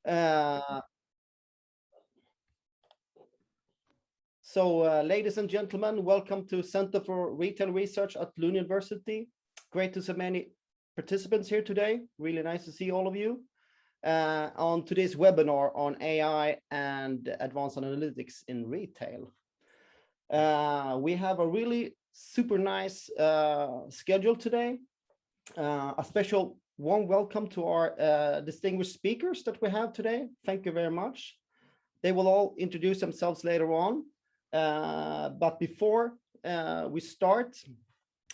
Ladies and gentlemen, welcome to Center for Retail Research at Lund University. Great to see many participants here today. Really nice to see all of you on today's webinar on AI and advanced analytics in retail. We have a really super nice schedule today. A special warm welcome to our distinguished speakers that we have today. Thank you very much. They will all introduce themselves later on. But before we start,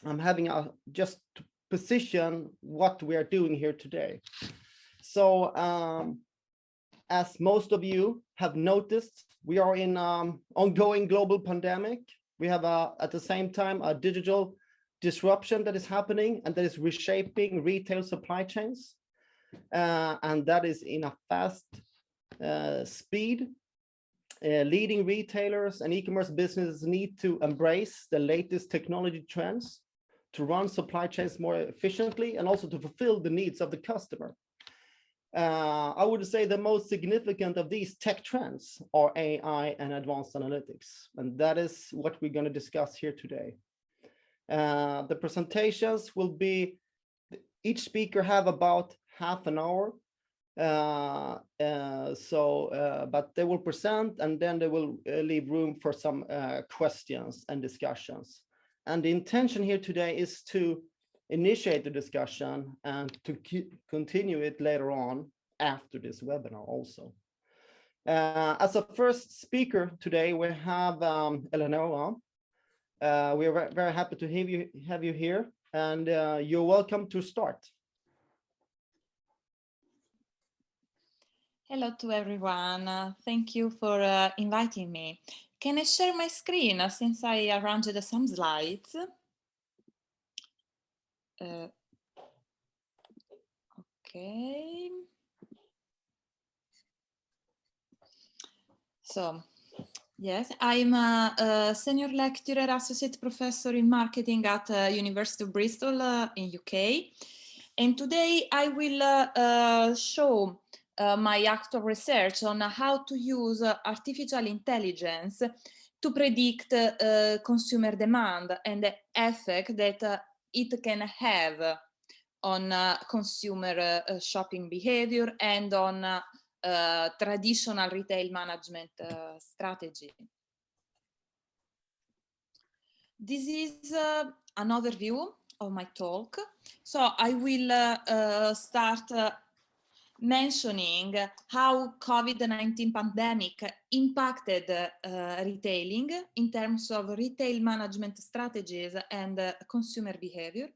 I'm having just to position what we are doing here today. So as most of you have noticed, we are in ongoing global pandemic. We have at the same time a digital disruption that is happening and that is reshaping retail supply chains. And that is in a fast speed. Leading retailers and e-commerce businesses need to embrace the latest technology trends to run supply chains more efficiently and also to fulfill the needs of the customer. I would say the most significant of these tech trends are AI and advanced analytics, and that is what we're going to discuss here today. The presentations will be, each speaker have about half an hour. But they will present and then they will leave room for some questions and discussions. And the intention here today is to initiate the discussion and to continue it later on after this webinar also. As a first speaker today, we have Eleonora. We are very happy to have you here, and you're welcome to start. Hello to everyone. Thank you for inviting me. Can I share my screen since I arranged some slides? Okay. So, yes, I'm a senior lecturer, associate professor in marketing at University of Bristol in UK. And today I will show my actual research on how to use artificial intelligence to predict consumer demand and the effect that it can have on consumer shopping behavior and on traditional retail management strategy. This is an overview of my talk. So I will start mentioning how COVID-19 pandemic impacted retailing in terms of retail management strategies and consumer behavior,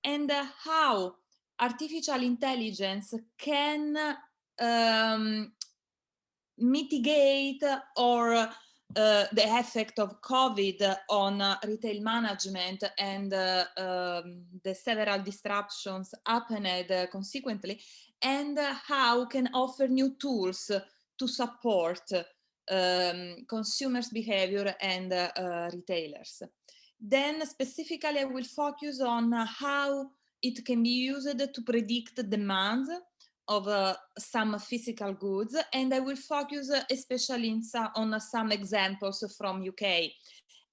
and how artificial intelligence can mitigate or the effect of COVID on retail management and the several disruptions happened consequently, and how can offer new tools to support consumers' behavior and retailers. Then specifically, I will focus on how it can be used to predict demand of some physical goods, and I will focus especially on some examples from UK.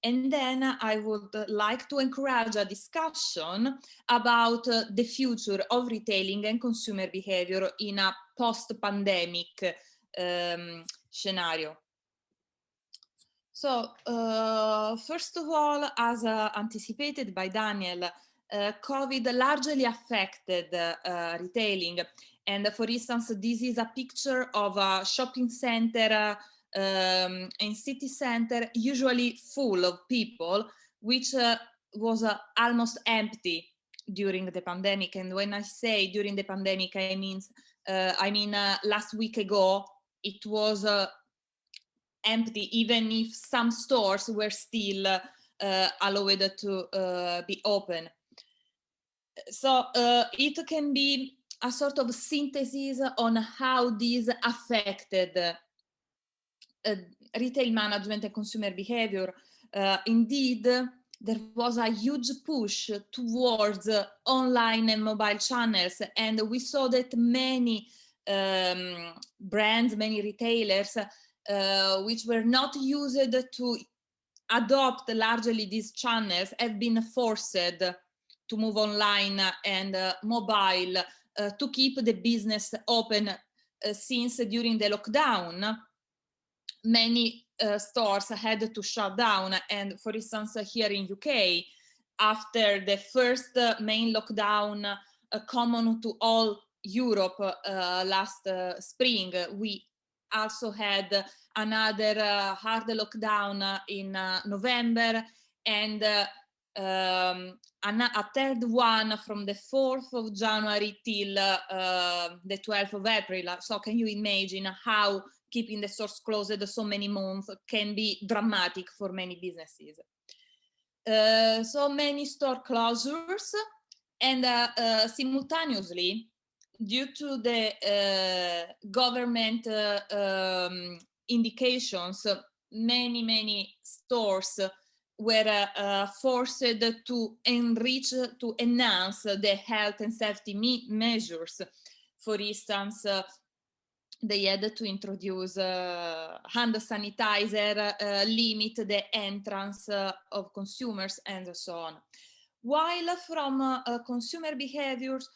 And then I would like to encourage a discussion about the future of retailing and consumer behavior in a post-pandemic scenario. So, first of all, as anticipated by Daniel, COVID largely affected retailing. And for instance, this is a picture of a shopping center in city center, usually full of people, which was almost empty during the pandemic. And when I say during the pandemic, I mean last week ago, it was empty, even if some stores were still allowed to be open. So it can be a sort of synthesis on how this affected retail management and consumer behavior. Indeed, there was a huge push towards online and mobile channels, and we saw that many brands, many retailers, which were not used to adopt largely these channels, have been forced to move online and mobile to keep the business open, since during the lockdown, many stores had to shut down. And for instance, here in UK, after the first main lockdown common to all Europe last spring, we also had another hard lockdown in November, and a third one from the 4th of January till the 12th of April. So can you imagine how keeping the stores closed so many months can be dramatic for many businesses? So many store closures, and simultaneously, due to the government indications, many stores were forced to enhance the health and safety measures. For instance, they had to introduce hand sanitizer, limit the entrance of consumers, and so on. While from consumer behaviors,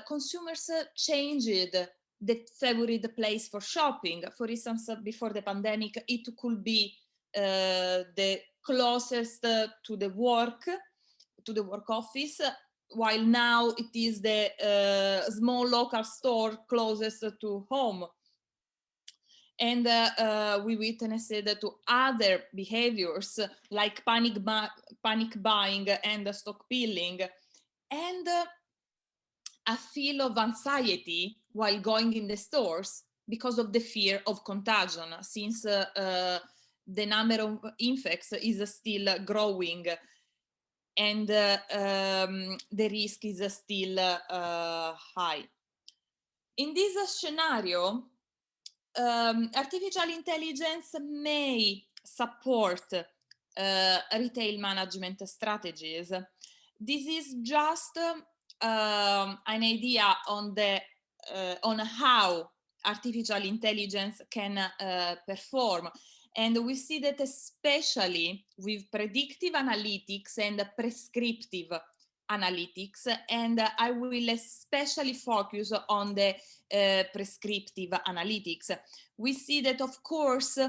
consumers changed the favorite place for shopping. For instance, before the pandemic, it could be the closest to the work office, while now it is the small local store closest to home. And we witnessed to other behaviors like panic buying and stockpiling, and a feel of anxiety while going in the stores because of the fear of contagion, since the number of infects is still growing, and the risk is still high. In this scenario, artificial intelligence may support retail management strategies. This is just an idea on how artificial intelligence can perform. And we see that especially with predictive analytics and prescriptive analytics, and I will especially focus on the prescriptive analytics. We see that, of course,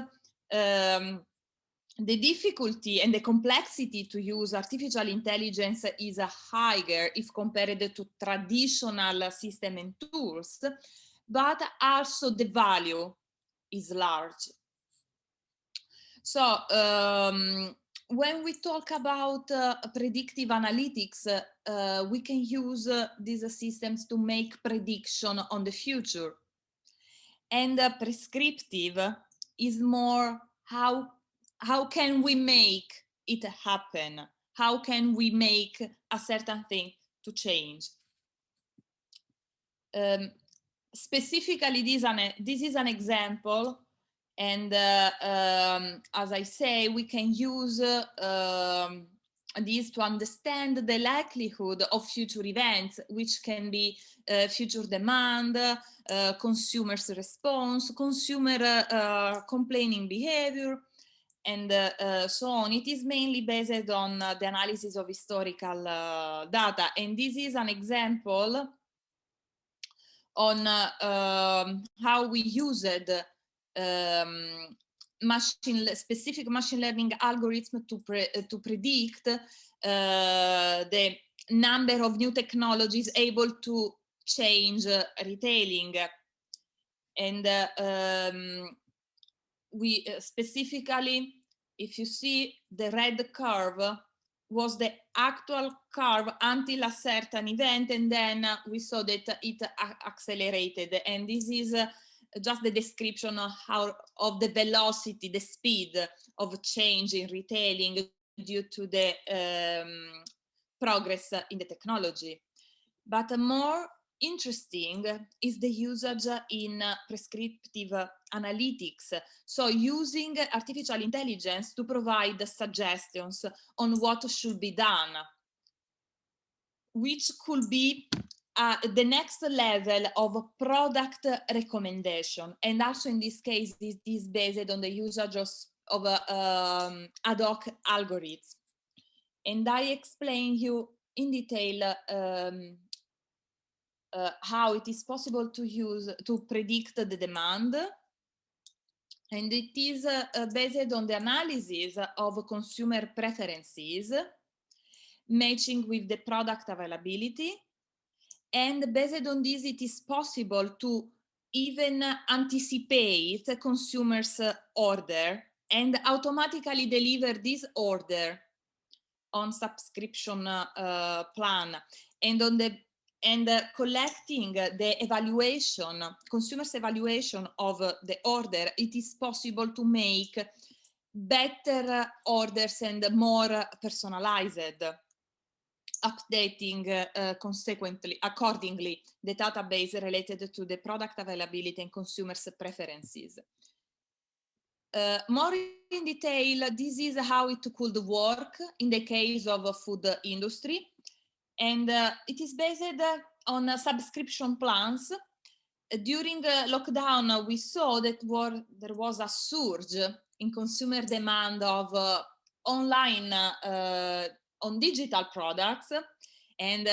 the difficulty and the complexity to use artificial intelligence is higher if compared to traditional system and tools, but also the value is large. So when we talk about predictive analytics, we can use these systems to make prediction on the future. And prescriptive is more how can we make it happen? How can we make a certain thing to change? Specifically, this is an example. And as I say, we can use these to understand the likelihood of future events, which can be future demand, consumers' response, consumer complaining behavior, and so on. It is mainly based on the analysis of historical data. And this is an example on how we used specific machine learning algorithm to predict the number of new technologies able to change retailing. And we specifically, if you see, the red curve was the actual curve until a certain event, and then we saw that it accelerated. And this is just the description of the velocity, the speed of change in retailing due to the progress in the technology. But more interesting is the usage in prescriptive analytics. So using artificial intelligence to provide suggestions on what should be done, which could be the next level of product recommendation. And also in this case, this is based on the usage of ad hoc algorithms. And I explain you in detail how it is possible to predict the demand. And it is based on the analysis of consumer preferences, matching with the product availability. And based on this, it is possible to even anticipate consumers' order and automatically deliver this order on subscription plan. And on the collecting the evaluation, consumers' evaluation of the order, it is possible to make better orders and more personalized, updating consequently, accordingly, the database related to the product availability and consumers' preferences. More in detail, this is how it could work in the case of a food industry. And it is based on subscription plans. During lockdown, we saw that there was a surge in consumer demand of online on digital products. And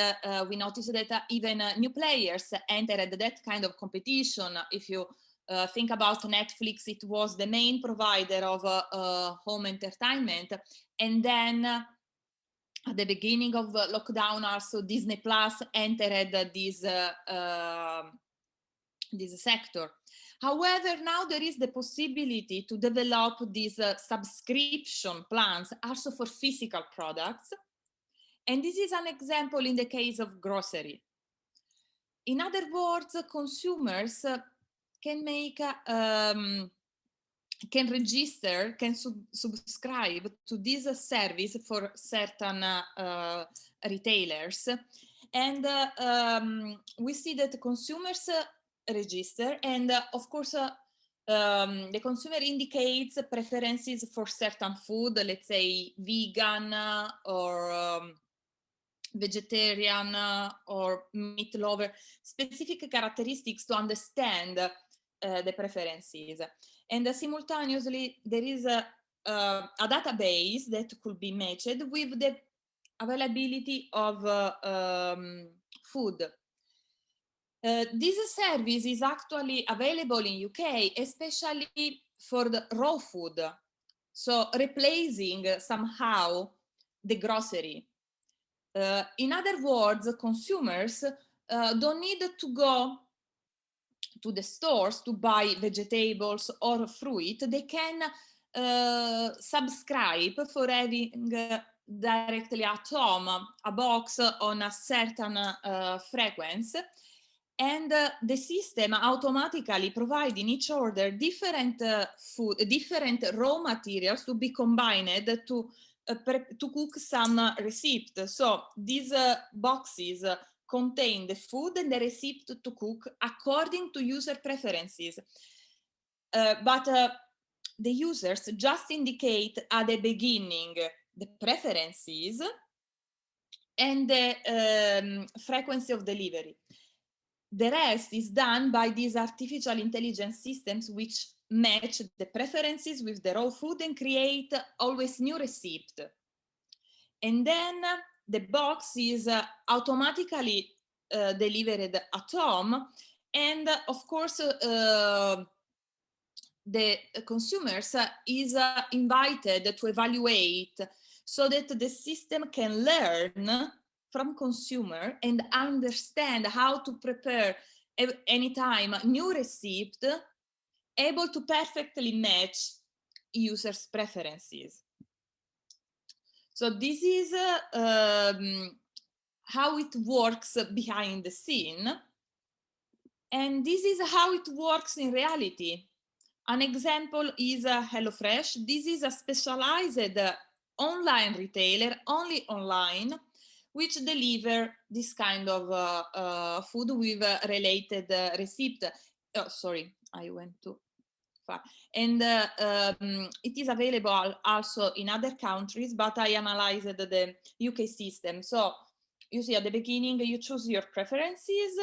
we noticed that even new players entered that kind of competition. If you think about Netflix, it was the main provider of home entertainment. And then at the beginning of lockdown, also Disney Plus entered this sector. However, now there is the possibility to develop these subscription plans also for physical products. And this is an example in the case of grocery. In other words, consumers can make can register, can subscribe to this service for certain retailers. And we see that consumers register, and of course, the consumer indicates preferences for certain food, let's say vegan or vegetarian or meat lover, specific characteristics to understand the preferences. And simultaneously, there is a database that could be matched with the availability of food. This service is actually available in UK, especially for the raw food. So replacing somehow the grocery. In other words, consumers don't need to go to the stores to buy vegetables or fruit. They can subscribe for having directly at home a box on a certain frequency, and the system automatically provides in each order different food, different raw materials to be combined to cook some recipe. So these boxes contain the food and the recipe to cook according to user preferences. But the users just indicate at the beginning the preferences and the frequency of delivery. The rest is done by these artificial intelligence systems which match the preferences with the raw food and create always new recipes. And then the box is automatically delivered at home, and of course the consumers is invited to evaluate so that the system can learn from consumer and understand how to prepare anytime new recipe able to perfectly match users' preferences. So this is how it works behind the scene. And this is how it works in reality. An example is HelloFresh. This is a specialized online retailer, only online, which deliver this kind of food with related receipt. Oh, sorry, I went too far. And it is available also in other countries, but I analyzed the UK system. So you see at the beginning, you choose your preferences,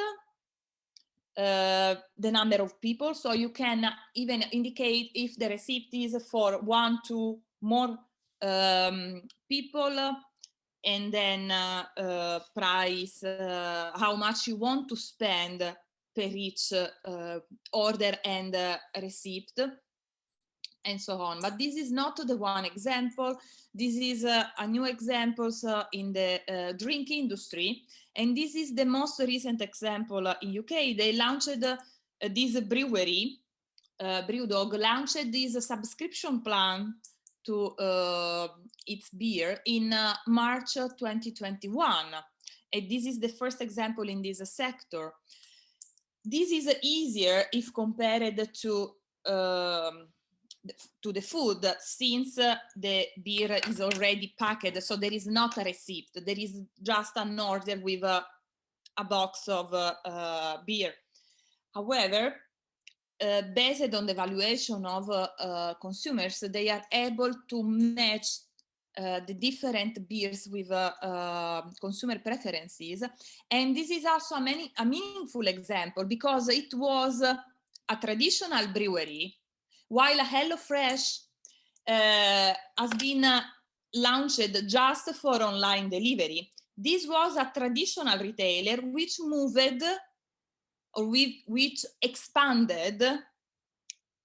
the number of people, so you can even indicate if the receipt is for 1 to more people, and then price, how much you want to spend per each order and receipt, and so on. But this is not the one example. This is a new examples in the drink industry. And this is the most recent example in UK. They launched this brewery, Brewdog launched this subscription plan to its beer in March 2021. And this is the first example in this sector. This is easier if compared to the food, since the beer is already packed, so there is not a receipt, there is just an order with a box of beer. However, based on the valuation of consumers, they are able to match the different beers with consumer preferences. And this is also a meaningful example, because it was a traditional brewery, while HelloFresh has been launched just for online delivery. This was a traditional retailer which moved, or which expanded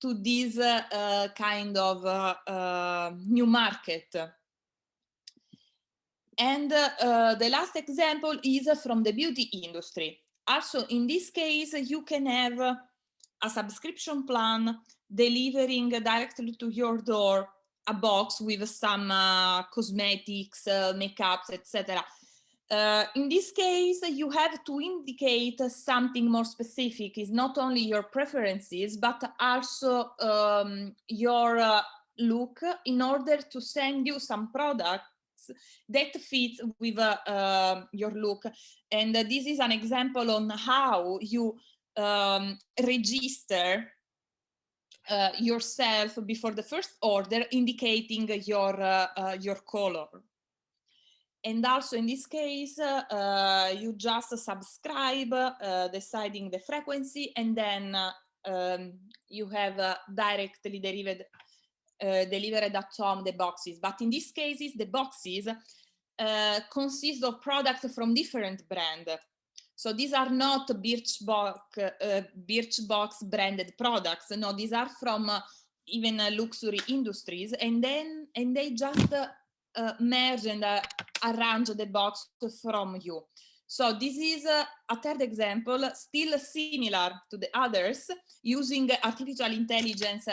to this kind of new market. And the last example is from the beauty industry. Also, in this case, you can have a subscription plan delivering directly to your door a box with some cosmetics, makeups, etc. In this case, you have to indicate something more specific. It's not only your preferences, but also your look, in order to send you some products that fits with your look. And this is an example on how you register yourself before the first order, indicating your color. And also in this case, you just subscribe, deciding the frequency, and then you have directly delivered at home the boxes. But in these cases, the boxes consist of products from different brands. So these are not Birchbox branded products. No, these are from even luxury industries, and they just merge and arrange the box from you. So this is a third example, still similar to the others, using artificial intelligence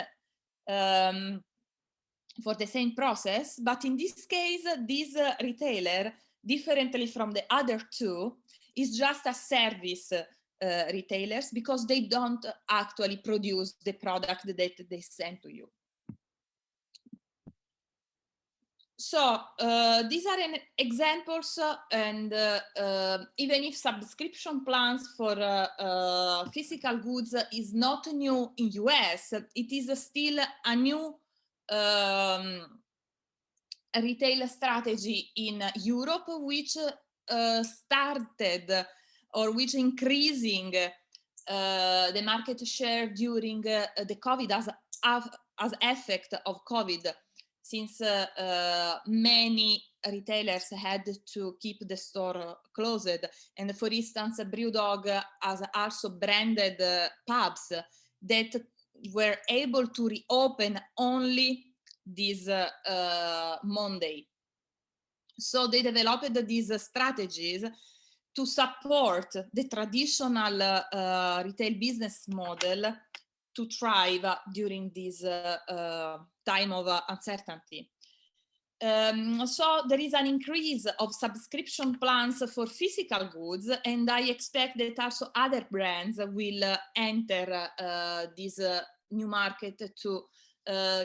for the same process. But in this case, this retailer, differently from the other two, is just a service retailers, because they don't actually produce the product that they send to you. So these are examples, and even if subscription plans for physical goods is not new in US, it is still a new retail strategy in Europe, which started, or which increasing the market share during the COVID as effect of COVID, since many retailers had to keep the store closed. And for instance, Brewdog has also branded pubs that were able to reopen only this Monday. So they developed these strategies to support the traditional retail business model to thrive during this time of uncertainty. So there is an increase of subscription plans for physical goods, and I expect that also other brands will enter this new market to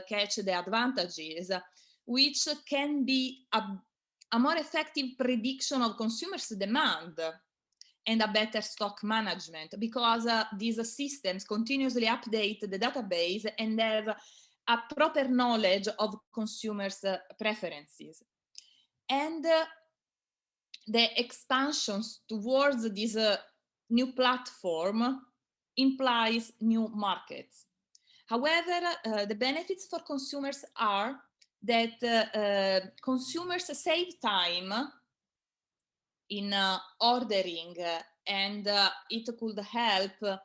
catch the advantages, which can be a more effective prediction of consumers' demand and a better stock management, because these systems continuously update the database and have a proper knowledge of consumers' preferences. And the expansions towards this new platform implies new markets. However, the benefits for consumers are that consumers save time in ordering, and it could help,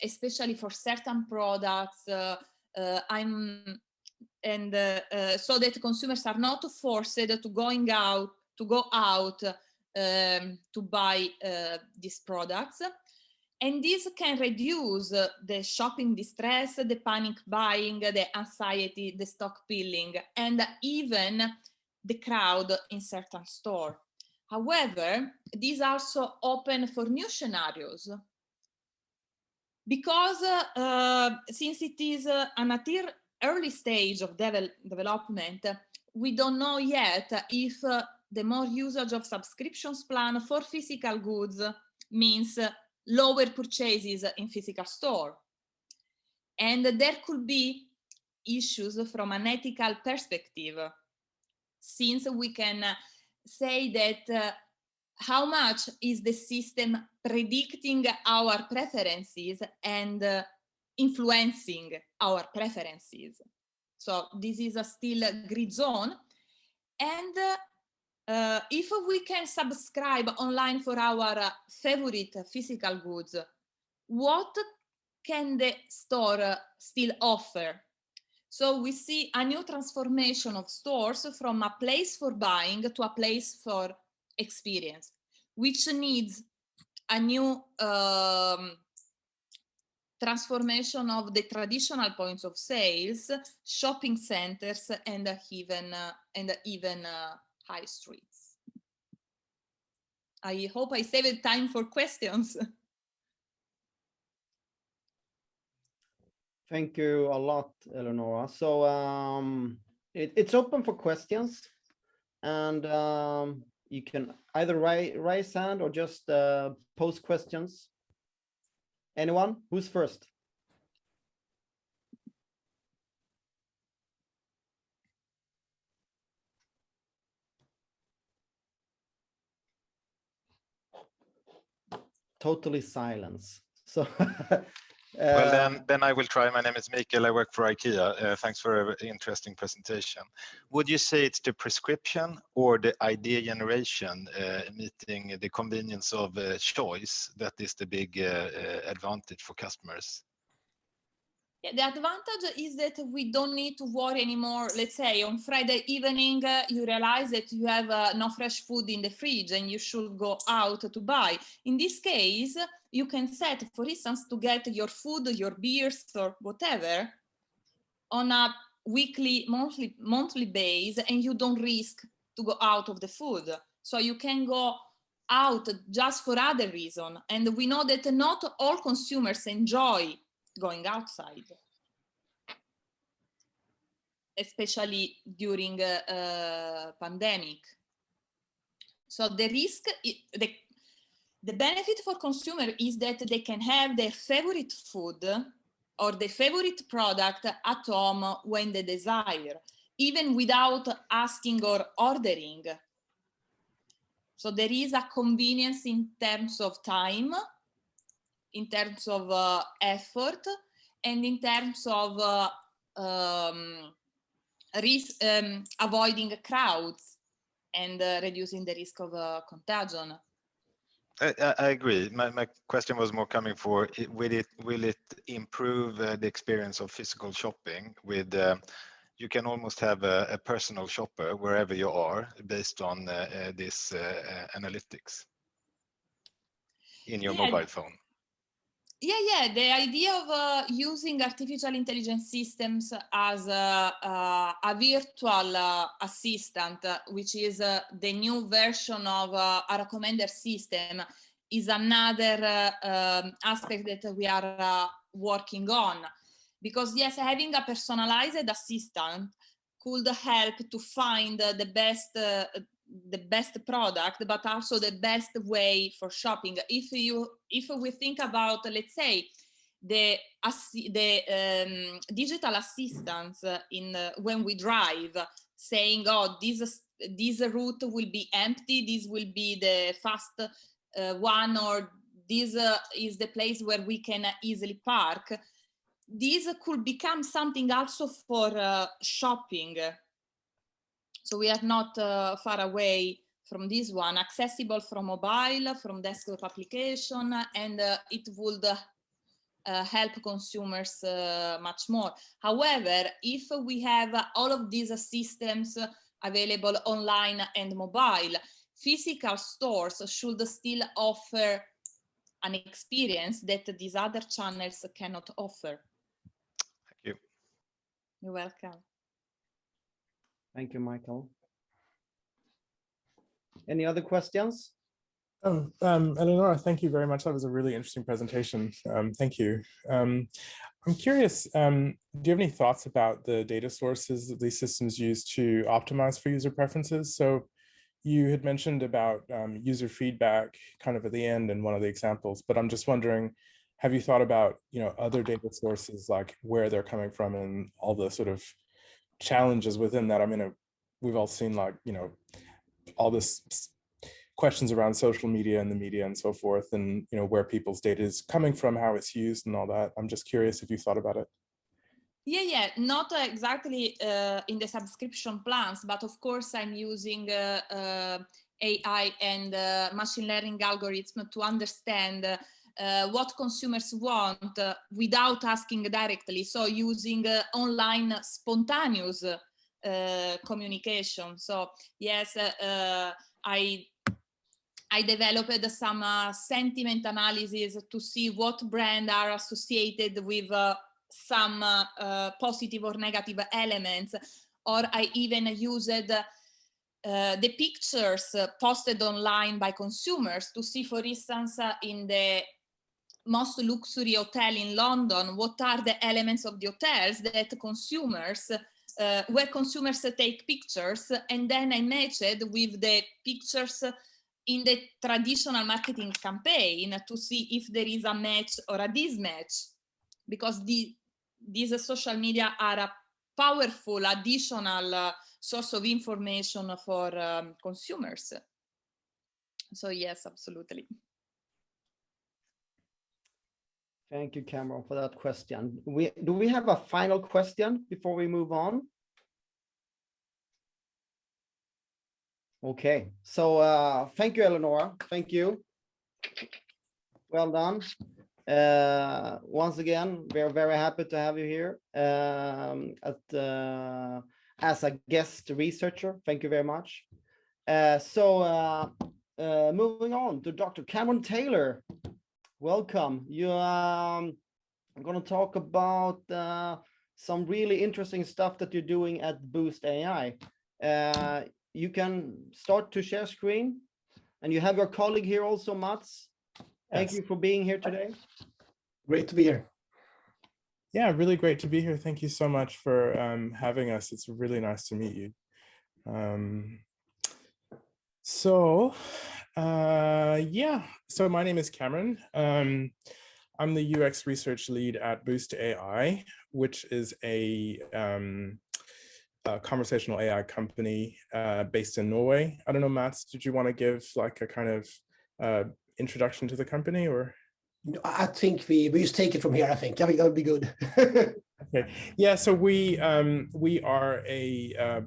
especially for certain products, so that consumers are not forced to go out to buy these products. And this can reduce the shopping distress, the panic buying, the anxiety, the stockpiling, and even the crowd in certain stores. However, these are also open for new scenarios, because since it is an early stage of development, we don't know yet if the more usage of subscriptions plan for physical goods means lower purchases in physical store. And there could be issues from an ethical perspective, since we can say that how much is the system predicting our preferences and influencing our preferences. So this is still a gray zone. And if we can subscribe online for our favorite physical goods, what can the store still offer? So we see a new transformation of stores from a place for buying to a place for experience, which needs a new transformation of the traditional points of sales, shopping centers, and even high streets. I hope I saved time for questions. Thank you a lot, Eleonora. So it's open for questions, and you can either raise hand or just post questions. Anyone? Who's first? Totally silence. So well, then I will try. My name is Mikael. I work for IKEA. Thanks for an interesting presentation. Would you say it's the prescription or the idea generation meeting the convenience of choice that is the big advantage for customers? Yeah, the advantage is that we don't need to worry anymore. Let's say on Friday evening, you realize that you have no fresh food in the fridge and you should go out to buy. In this case, you can set, for instance, to get your food, your beers or whatever on a weekly, monthly base, and you don't risk to go out of the food. So you can go out just for other reason. And we know that not all consumers enjoy going outside, especially during pandemic. So the risk, the benefit for consumer is that they can have their favorite food or their favorite product at home when they desire, even without asking or ordering. So there is a convenience in terms of time, in terms of effort, and in terms of avoiding crowds and reducing the risk of contagion. I agree. My question was more coming for, will it improve the experience of physical shopping with, you can almost have a personal shopper wherever you are based on this analytics in your mobile phone. Yeah. The idea of using artificial intelligence systems as a virtual assistant, which is the new version of a recommender system, is another aspect that we are working on. Because yes, having a personalized assistant could help to find the best product, but also the best way for shopping. If we think about, let's say, the digital assistants when we drive, saying, oh, this this route will be empty, this will be the fast one, or this is the place where we can easily park. This could become something also for shopping. So we are not far away from this one, accessible from mobile, from desktop application, and it would help consumers much more. However, if we have all of these systems available online and mobile, physical stores should still offer an experience that these other channels cannot offer. Thank you. You're welcome. Thank you, Michael. Any other questions? Oh, Eleonora, thank you very much. That was a really interesting presentation. Thank you. I'm curious, do you have any thoughts about the data sources that these systems use to optimize for user preferences? So you had mentioned about user feedback kind of at the end in one of the examples, but I'm just wondering, have you thought about, other data sources, like where they're coming from and all the sort of challenges within that? I mean, we've all seen all this questions around social media and the media and so forth, and where people's data is coming from, how it's used and all that. I'm just curious if you thought about it. Yeah, not exactly in the subscription plans, but of course I'm using AI and machine learning algorithms to understand what consumers want without asking directly. So using online spontaneous communication. So yes, I developed some sentiment analysis to see what brands are associated with some positive or negative elements, or I even used the pictures posted online by consumers to see, for instance, in the most luxury hotel in London, what are the elements of the hotels that consumers, where consumers take pictures, and then I matched with the pictures in the traditional marketing campaign to see if there is a match or a mismatch, because these social media are a powerful additional source of information for consumers. So yes, absolutely. Thank you, Cameron, for that question. Do we have a final question before we move on? Okay, so thank you, Eleonora. Thank you. Well done. Once again, we're very happy to have you here as a guest researcher. Thank you very much. Moving on to Dr. Cameron Taylor. Welcome. I'm going to talk about some really interesting stuff that you're doing at Boost AI. You can start to share screen, and you have your colleague here also, Mats. Thank you for being here today. Great to be here. Yeah, really great to be here. Thank you so much for having us. It's really nice to meet you. So my name is Cameron. I'm the UX research lead at Boost AI, which is a conversational AI company based in Norway. I don't know, Mats, did you want to give like a kind of introduction to the company, or? I think we just take it from here. I think that would be good. Okay. Yeah. So we are a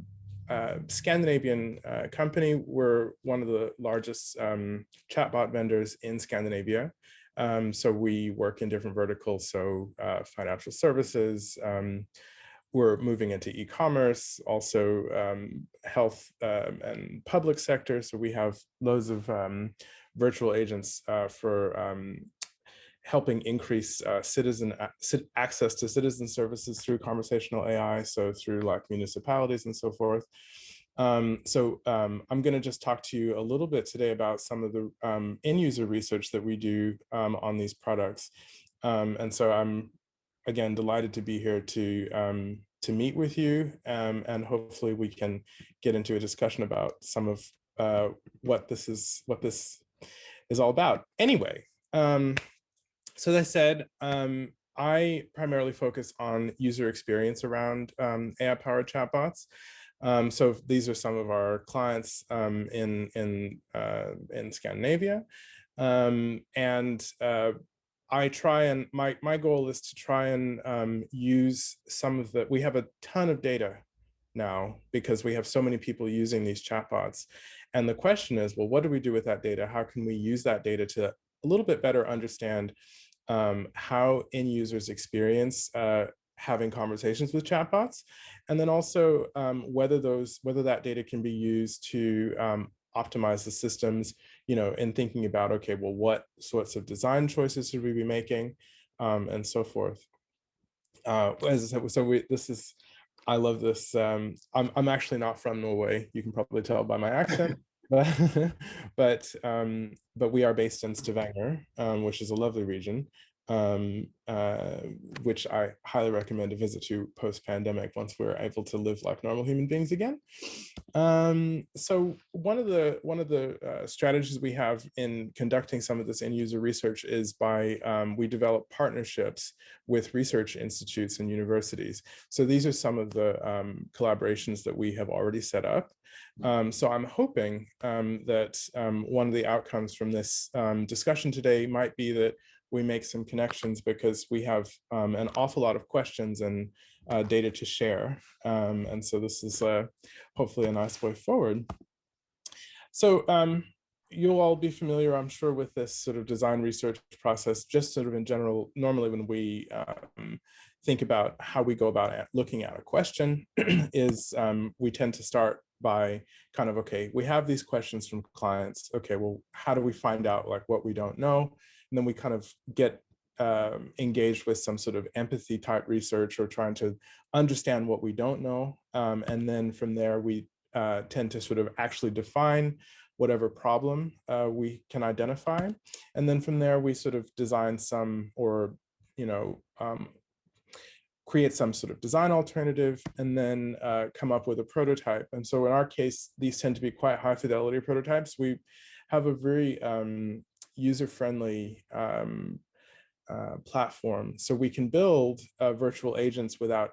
Scandinavian company. We're one of the largest chatbot vendors in Scandinavia. So we work in different verticals. So financial services. We're moving into e-commerce, also health and public sector. So we have loads of virtual agents for helping increase access to citizen services through conversational AI, so through like municipalities and so forth. I'm going to just talk to you a little bit today about some of the end user research that we do on these products. And so I'm, again, delighted to be here to meet with you, and hopefully we can get into a discussion about some of what this is all about. Anyway, so as I said, I primarily focus on user experience around AI-powered chatbots. So these are some of our clients in Scandinavia. I try and my goal is to try and use some of we have a ton of data now because we have so many people using these chatbots. And the question is, well, what do we do with that data? How can we use that data to a little bit better understand how end users experience having conversations with chatbots, and then also whether that data can be used to optimize the systems, in thinking about, okay, well, what sorts of design choices should we be making, and so forth. As I said, I love this. I'm actually not from Norway. You can probably tell by my accent. but we are based in Stavanger, which is a lovely region, which I highly recommend to visit to post-pandemic once we're able to live like normal human beings again. So one of the strategies we have in conducting some of this end user research is by we develop partnerships with research institutes and universities. So these are some of the collaborations that we have already set up. So I'm hoping that one of the outcomes from this discussion today might be that we make some connections, because we have an awful lot of questions and data to share. And so this is hopefully a nice way forward. So you'll all be familiar, I'm sure, with this sort of design research process, just sort of in general. Normally when we think about how we go about looking at a question is we tend to start by kind of, okay, we have these questions from clients. Okay, well, how do we find out like what we don't know? And then we kind of get engaged with some sort of empathy type research, or trying to understand what we don't know. And then from there, we tend to sort of actually define whatever problem we can identify. And then from there, we sort of design some, or, create some sort of design alternative, and then come up with a prototype. And so in our case, these tend to be quite high fidelity prototypes. We have a very user-friendly platform. So we can build virtual agents without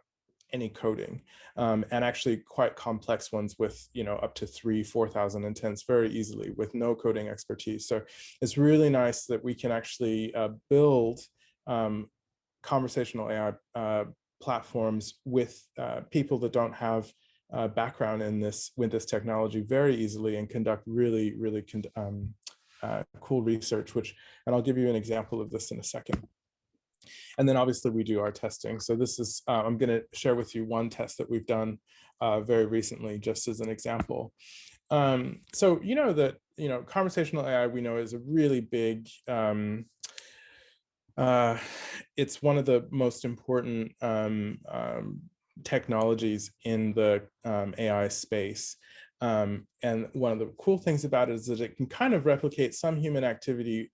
any coding, and actually quite complex ones with, up to 3,000-4,000 intents very easily with no coding expertise. So it's really nice that we can actually build conversational AI platforms with people that don't have background in this, with this technology, very easily, and conduct really, really cool research, and I'll give you an example of this in a second. And then obviously we do our testing. So this is, I'm going to share with you one test that we've done very recently, just as an example. So that conversational AI, we know, is a really big, it's one of the most important technologies in the AI space. And one of the cool things about it is that it can kind of replicate some human activity,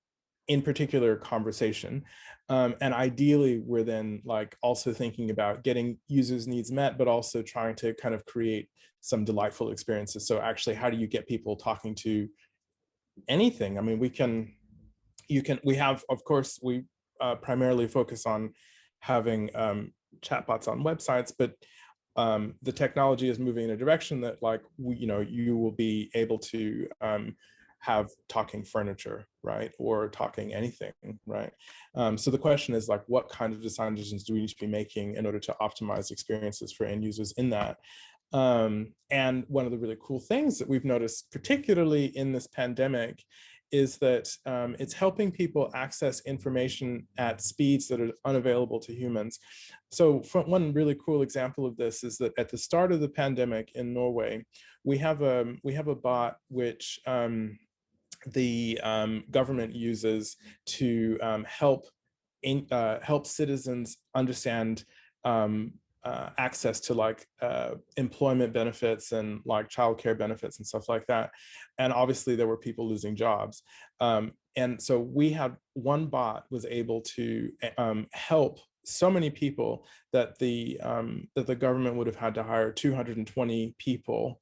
in particular conversation. And ideally, we're then like also thinking about getting users' needs met, but also trying to kind of create some delightful experiences. So actually, how do you get people talking to anything? I mean, we have, of course, we primarily focus on having chatbots on websites, but the technology is moving in a direction that, like, you will be able to have talking furniture, right? Or talking anything, right? So the question is, like, what kind of design decisions do we need to be making in order to optimize experiences for end users in that? And one of the really cool things that we've noticed, particularly in this pandemic, is that it's helping people access information at speeds that are unavailable to humans. So one really cool example of this is that at the start of the pandemic in Norway, we have a bot which the government uses to help citizens understand access to, like, employment benefits and like childcare benefits and stuff like that. And obviously there were people losing jobs. And so we had one bot was able to help so many people that the government would have had to hire 220 people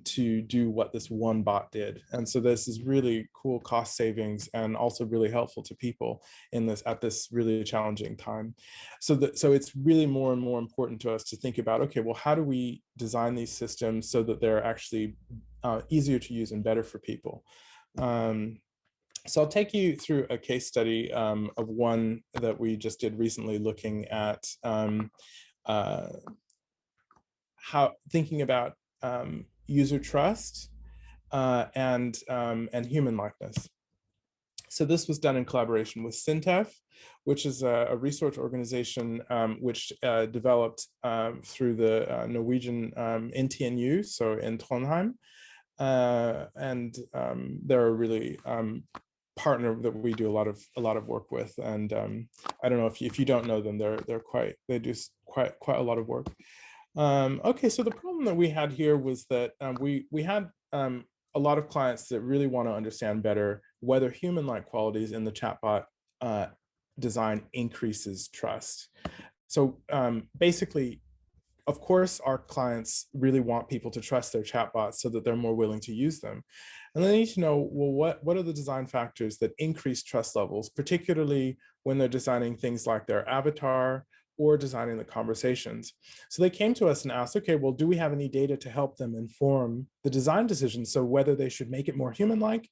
to do what this one bot did. And so this is really cool cost savings and also really helpful to people in this at this really challenging time. So it's really more and more important to us to think about, okay, well, how do we design these systems so that they're actually easier to use and better for people? So I'll take you through a case study of one that we just did recently, looking at how thinking about user trust and human likeness. So this was done in collaboration with Sintef, which is a research organization which developed through the Norwegian NTNU, so in Trondheim. And they're a really partner that we do a lot of work with. And I don't know if you don't know them, they do quite a lot of work. Okay, so the problem that we had here was that we had a lot of clients that really want to understand better whether human-like qualities in the chatbot design increases trust. So basically, of course, our clients really want people to trust their chatbots so that they're more willing to use them. And they need to know, well, what are the design factors that increase trust levels, particularly when they're designing things like their avatar or designing the conversations. So they came to us and asked, okay, well, do we have any data to help them inform the design decisions? So whether they should make it more human-like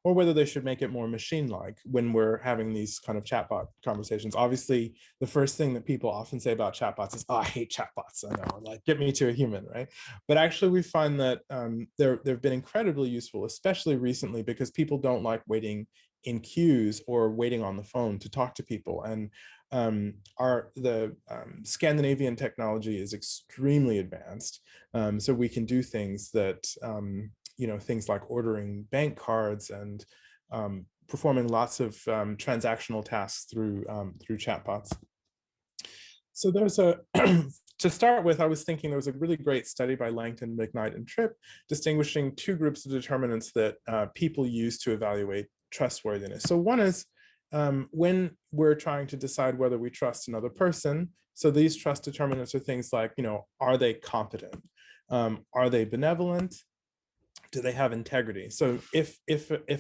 or whether they should make it more machine-like when we're having these kind of chatbot conversations. Obviously, the first thing that people often say about chatbots is, oh, I hate chatbots. I know, like, get me to a human, right? But actually, we find that they've been incredibly useful, especially recently, because people don't like waiting in queues or waiting on the phone to talk to people. And the Scandinavian technology is extremely advanced, so we can do things that things like ordering bank cards and performing lots of transactional tasks through chatbots. So there's a to start with, I was thinking there was a really great study by Langton, McKnight, and Tripp distinguishing two groups of determinants that people use to evaluate trustworthiness. So one is when we're trying to decide whether we trust another person. So these trust determinants are things like, are they competent? Are they benevolent? Do they have integrity? So if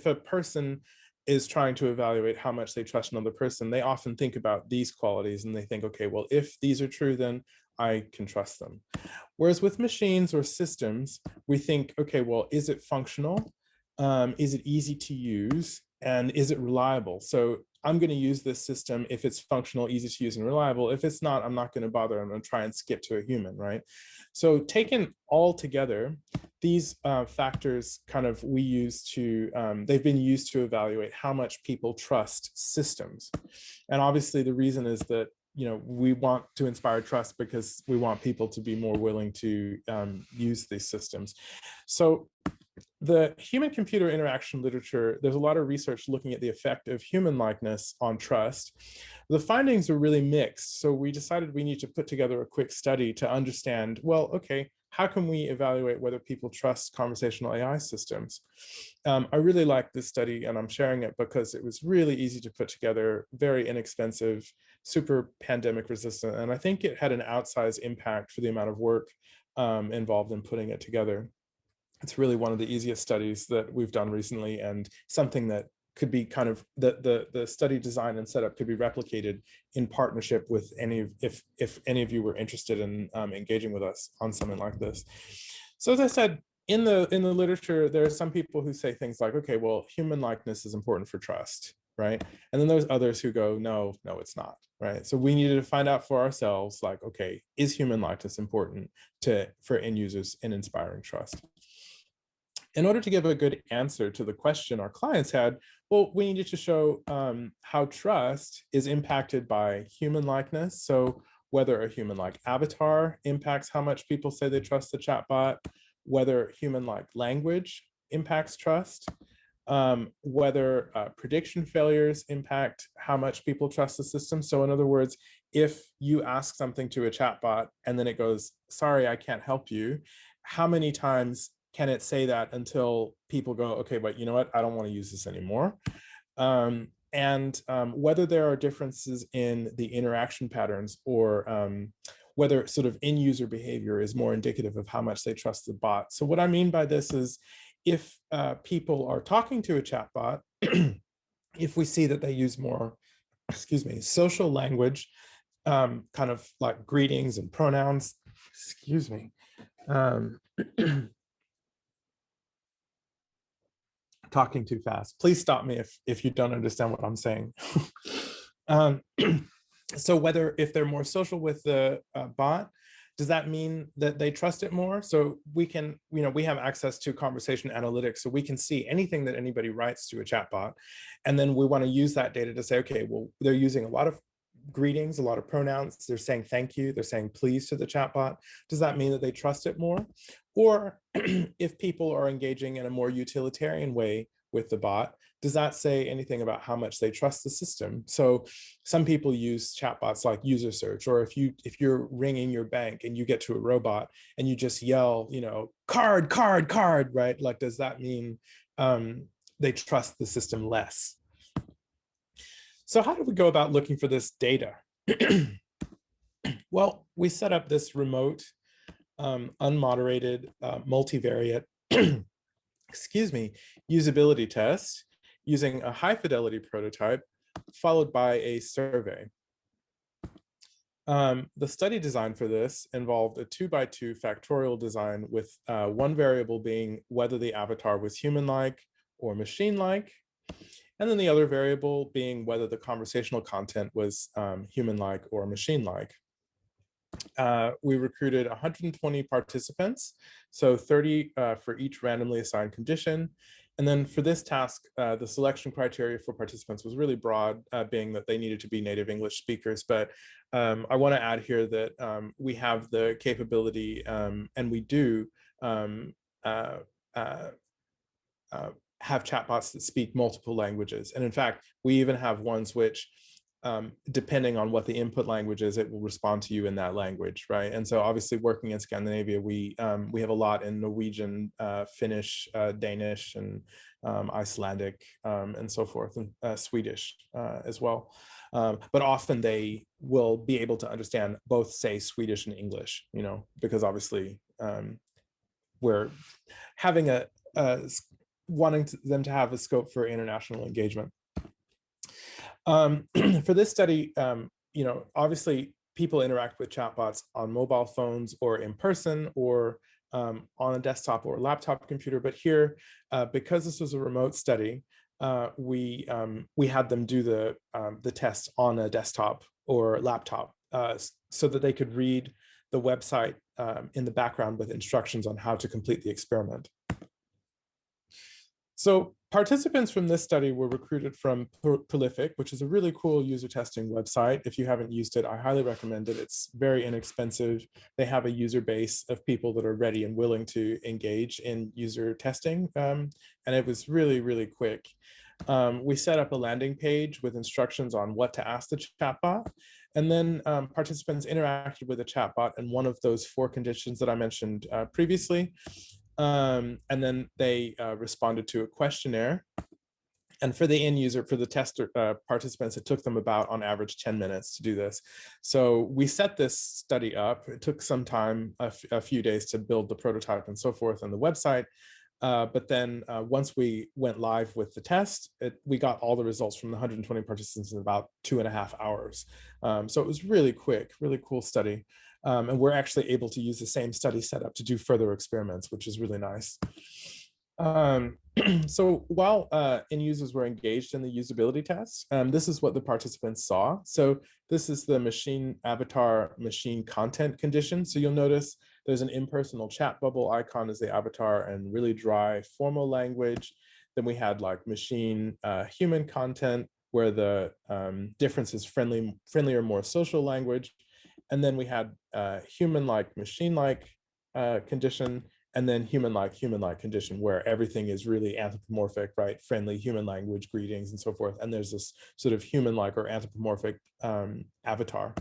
a person is trying to evaluate how much they trust another person, they often think about these qualities and they think, okay, well, if these are true, then I can trust them. Whereas with machines or systems, we think, okay, well, is it functional? Is it easy to use? And is it reliable? So I'm going to use this system if it's functional, easy to use, and reliable. If it's not, I'm not going to bother. I'm going to try and skip to a human, right? So taken all together, these factors we use to, they've been used to evaluate how much people trust systems. And obviously the reason is that, we want to inspire trust because we want people to be more willing to use these systems. So the human-computer interaction literature, there's a lot of research looking at the effect of human likeness on trust. The findings are really mixed. So we decided we need to put together a quick study to understand, well, okay, how can we evaluate whether people trust conversational AI systems? I really like this study, and I'm sharing it because it was really easy to put together, very inexpensive, super pandemic resistant, and I think it had an outsized impact for the amount of work involved in putting it together. It's really one of the easiest studies that we've done recently, and something that could be the study design and setup could be replicated in partnership with if any of you were interested in engaging with us on something like this. So as I said, in the literature, there are some people who say things like, okay, well, human likeness is important for trust, right? And then there's others who go, no, it's not, right? So we needed to find out for ourselves, like, okay, is human likeness important for end users in inspiring trust? In order to give a good answer to the question our clients had, well, we needed to show how trust is impacted by human likeness. So whether a human-like avatar impacts how much people say they trust the chatbot, whether human-like language impacts trust, whether prediction failures impact how much people trust the system. So in other words, if you ask something to a chatbot and then it goes, sorry, I can't help you, how many times can it say that until people go, okay, but you know what, I don't want to use this anymore? And whether there are differences in the interaction patterns or whether sort of in-user behavior is more indicative of how much they trust the bot. So what I mean by this is, if people are talking to a chatbot, if we see that they use more, excuse me, social language, kind of like greetings and pronouns, excuse me, talking too fast. Please stop me if you don't understand what I'm saying. So if they're more social with the bot, does that mean that they trust it more? So we can, we have access to conversation analytics, so we can see anything that anybody writes to a chatbot. And then we want to use that data to say, okay, well, they're using a lot of greetings, a lot of pronouns, they're saying thank you, they're saying please to the chatbot. Does that mean that they trust it more? Or if people are engaging in a more utilitarian way with the bot, does that say anything about how much they trust the system? So some people use chatbots like user search, or if you're ringing your bank and you get to a robot and you just yell, card, card, card, right? Like, does that mean they trust the system less? So how do we go about looking for this data? Well, we set up this remote, unmoderated, multivariate, excuse me, usability test using a high fidelity prototype followed by a survey. The study design for this involved a 2x2 factorial design with one variable being whether the avatar was human-like or machine-like, and then the other variable being whether the conversational content was human-like or machine-like. We recruited 120 participants, so 30 for each randomly assigned condition. And then for this task, the selection criteria for participants was really broad, being that they needed to be native English speakers. But I want to add here that we have the capability, and we do have chatbots that speak multiple languages. And in fact, we even have ones which, depending on what the input language is, it will respond to you in that language, right? And so obviously working in Scandinavia, we have a lot in Norwegian, Finnish, Danish, and Icelandic, and so forth, and Swedish as well. But often they will be able to understand both, say, Swedish and English, because obviously we're having wanting them to have a scope for international engagement. For this study, obviously people interact with chatbots on mobile phones or in person or on a desktop or laptop computer. But here, because this was a remote study, we had them do the test on a desktop or laptop so that they could read the website in the background with instructions on how to complete the experiment. So participants from this study were recruited from Prolific, which is a really cool user testing website. If you haven't used it, I highly recommend it. It's very inexpensive. They have a user base of people that are ready and willing to engage in user testing. And it was really, really quick. We set up a landing page with instructions on what to ask the chatbot. And then participants interacted with the chatbot in one of those 4 conditions that I mentioned previously. And then they responded to a questionnaire. And for the end user, for the tester participants, it took them about, on average, 10 minutes to do this. So we set this study up. It took some time, a few days to build the prototype and so forth on the website. But then once we went live with the test, we got all the results from the 120 participants in about 2.5 hours. So it was really quick, really cool study. And we're actually able to use the same study setup to do further experiments, which is really nice. So while end users were engaged in the usability test, this is what the participants saw. So this is the machine avatar machine content condition. So you'll notice there's an impersonal chat bubble icon as the avatar and really dry formal language. Then we had like machine human content, where the difference is friendly or more social language. And then we had human-like, machine-like condition, and then human-like condition, where everything is really anthropomorphic, right? Friendly human language, greetings, and so forth. And there's this sort of human-like or anthropomorphic avatar.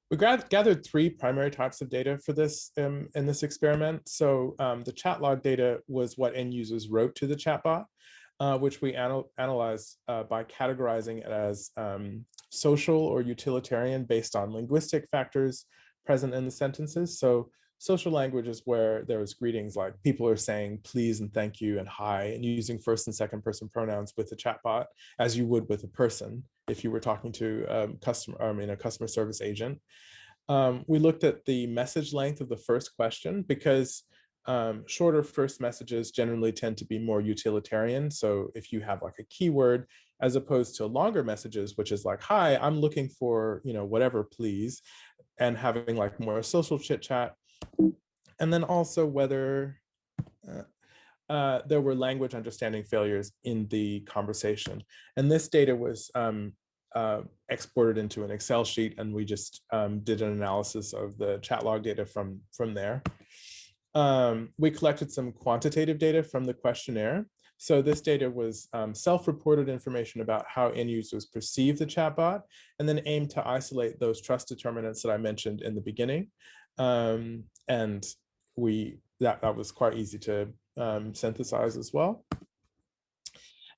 We gathered 3 primary types of data for this in this experiment. So the chat log data was what end users wrote to the chatbot. which we analyze by categorizing it as social or utilitarian based on linguistic factors present in the sentences. So social language is where there's greetings like people are saying please and thank you and hi, and using first and second person pronouns with the chatbot as you would with a person if you were talking to a customer service agent. We looked at the message length of the first question because shorter first messages generally tend to be more utilitarian. So if you have like a keyword, as opposed to longer messages, which is like, hi, I'm looking for, whatever, please, and having like more social chit chat. And then also whether there were language understanding failures in the conversation. And this data was exported into an Excel sheet, and we just did an analysis of the chat log data from there. We collected some quantitative data from the questionnaire. So this data was self-reported information about how end users perceive the chatbot, and then aimed to isolate those trust determinants that I mentioned in the beginning. And that was quite easy to synthesize as well.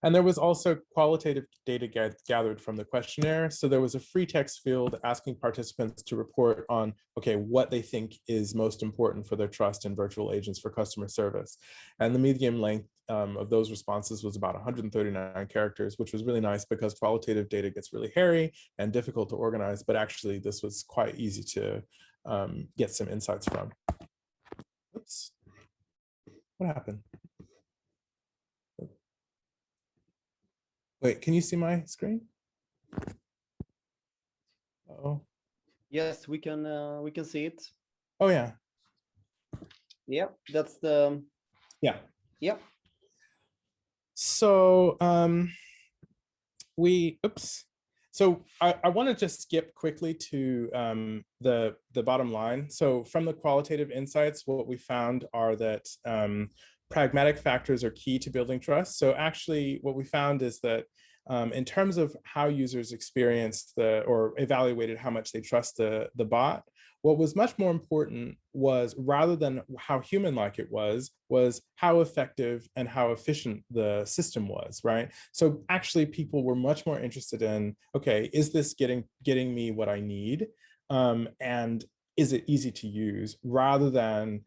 And there was also qualitative data gathered from the questionnaire. So there was a free text field asking participants to report on, okay, what they think is most important for their trust in virtual agents for customer service. And the median length of those responses was about 139 characters, which was really nice because qualitative data gets really hairy and difficult to organize, but actually this was quite easy to get some insights from. Oops, what happened? Wait, can you see my screen? Uh-oh. Yes, we can see it. Oh yeah. Yeah, that's the. Yeah. Yeah. So So I want to just skip quickly to the bottom line. So from the qualitative insights, what we found are that pragmatic factors are key to building trust. So actually what we found is that in terms of how users experienced or evaluated how much they trust the bot, what was much more important was, rather than how human-like it was how effective and how efficient the system was, right? So actually people were much more interested in, okay, is this getting me what I need? And is it easy to use, rather than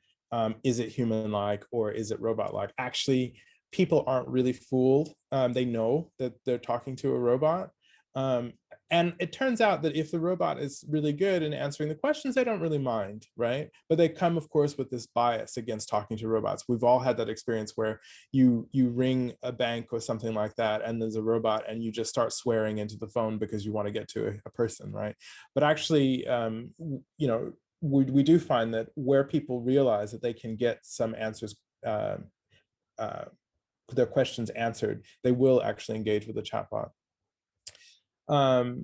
is it human-like or is it robot-like? Actually, people aren't really fooled. They know that they're talking to a robot. And it turns out that if the robot is really good in answering the questions, they don't really mind, right? But they come, of course, with this bias against talking to robots. We've all had that experience where you ring a bank or something like that, and there's a robot, and you just start swearing into the phone because you want to get to a person, right? But actually, we do find that where people realize that they can get some answers, their questions answered, they will actually engage with the chatbot.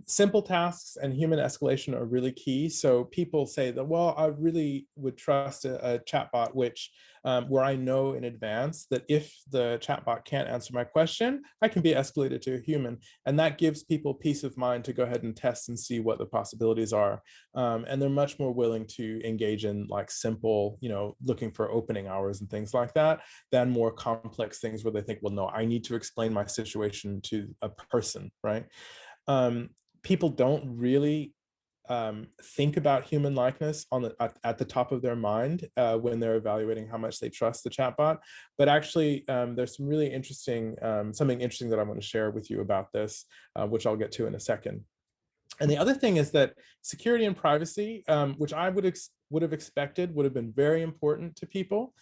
Simple tasks and human escalation are really key. So people say that, well, I really would trust a chatbot where I know in advance that if the chatbot can't answer my question, I can be escalated to a human. And that gives people peace of mind to go ahead and test and see what the possibilities are. And they're much more willing to engage in like simple, looking for opening hours and things like that, than more complex things where they think, well, no, I need to explain my situation to a person, right? People don't really think about human likeness at the top of their mind when they're evaluating how much they trust the chatbot. But actually, there's some really interesting, something interesting that I want to share with you about this, which I'll get to in a second. And the other thing is that security and privacy, which I would have expected would have been very important to people.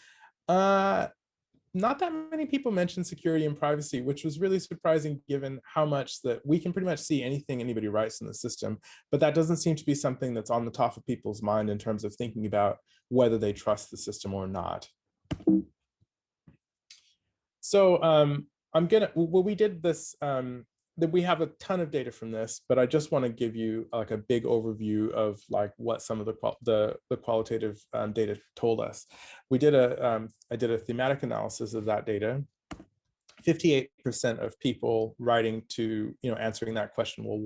Not that many people mentioned security and privacy, which was really surprising given how much that we can pretty much see anything anybody writes in the system, but that doesn't seem to be something that's on the top of people's mind in terms of thinking about whether they trust the system or not. So we did this, that we have a ton of data from this, but I just want to give you like a big overview of like what some of the qualitative data told us. I did a thematic analysis of that data. 58% of people writing to, answering that question, well,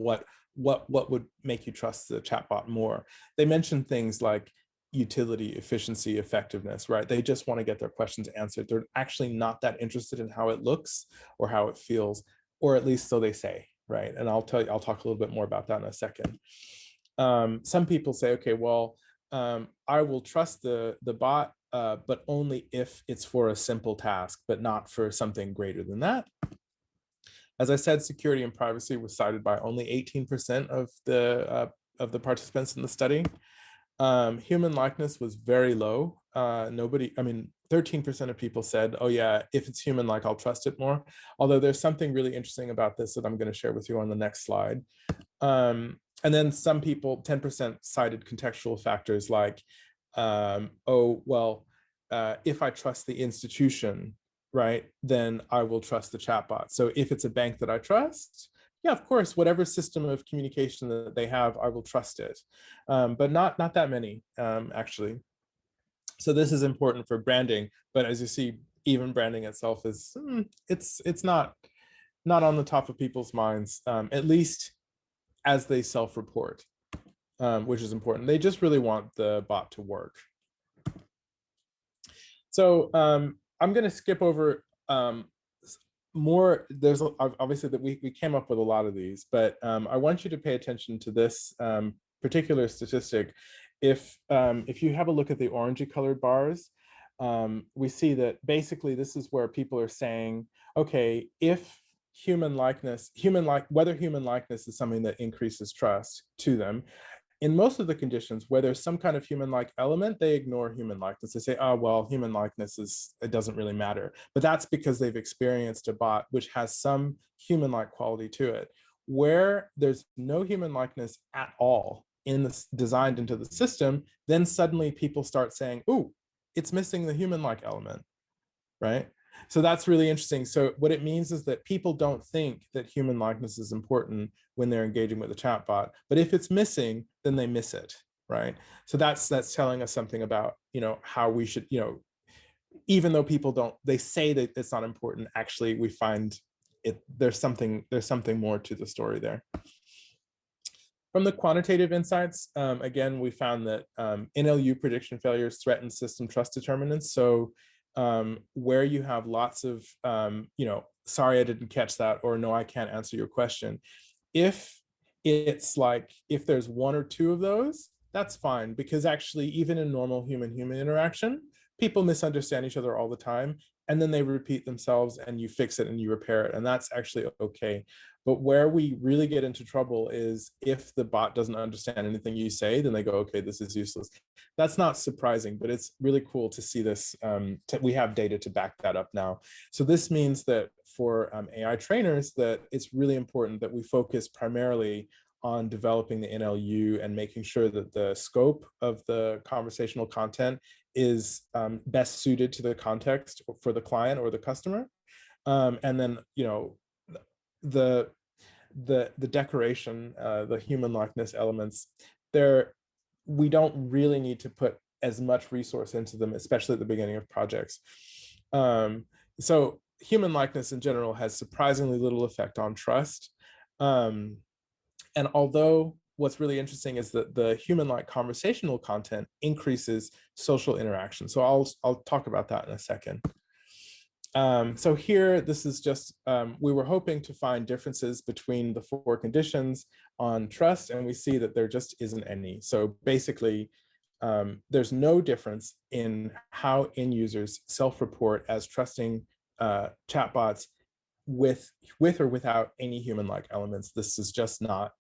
what would make you trust the chatbot more? They mentioned things like utility, efficiency, effectiveness, right? They just want to get their questions answered. They're actually not that interested in how it looks or how it feels, or at least so they say, right? And I'll talk a little bit more about that in a second. Some people say, okay, well, I will trust the bot, but only if it's for a simple task, but not for something greater than that. As I said, security and privacy was cited by only 18% of the participants in the study. Human likeness was very low. 13% of people said, oh yeah, if it's human-like, I'll trust it more. Although there's something really interesting about this that I'm going to share with you on the next slide. And then some people, 10% cited contextual factors like, if I trust the institution, right, then I will trust the chatbot. So if it's a bank that I trust, yeah, of course, whatever system of communication that they have, I will trust it. But not that many, actually. So this is important for branding, but as you see, even branding itself is, it's not on the top of people's minds, at least as they self-report, which is important. They just really want the bot to work. So I'm going to skip over more. There's obviously that we came up with a lot of these, but I want you to pay attention to this particular statistic. If you have a look at the orangey colored bars, we see that basically this is where people are saying, okay, if whether human likeness is something that increases trust to them. In most of the conditions where there's some kind of human-like element, they ignore human likeness. They say, oh, well, human likeness it doesn't really matter. But that's because they've experienced a bot which has some human-like quality to it. Where there's no human likeness at all designed into the system, then suddenly people start saying, oh, it's missing the human-like element, right? So that's really interesting. So what it means is that people don't think that human likeness is important when they're engaging with the chatbot, but if it's missing, then they miss it, right? So that's telling us something about, how we should, even though people they say that it's not important, actually we find there's something more to the story there. From the quantitative insights, again, we found that NLU prediction failures threaten system trust determinants. So where you have lots of, sorry, I didn't catch that, or no, I can't answer your question. If it's like, if there's one or two of those, that's fine, because actually even in normal human-human interaction, people misunderstand each other all the time, and then they repeat themselves and you fix it and you repair it, and that's actually okay. But where we really get into trouble is if the bot doesn't understand anything you say, then they go, okay, this is useless. That's not surprising, but it's really cool to see this. We have data to back that up now. So this means that for AI trainers, that it's really important that we focus primarily on developing the NLU and making sure that the scope of the conversational content is best suited to the context for the client or the customer. And then, the decoration, the human likeness elements, we don't really need to put as much resource into them, especially at the beginning of projects. So human likeness in general has surprisingly little effect on trust. And although what's really interesting is that the human-like conversational content increases social interaction. So I'll talk about that in a second. So here, this is just, we were hoping to find differences between the 4 conditions on trust, and we see that there just isn't any. So basically, there's no difference in how end users self-report as trusting chatbots with or without any human-like elements. This is just not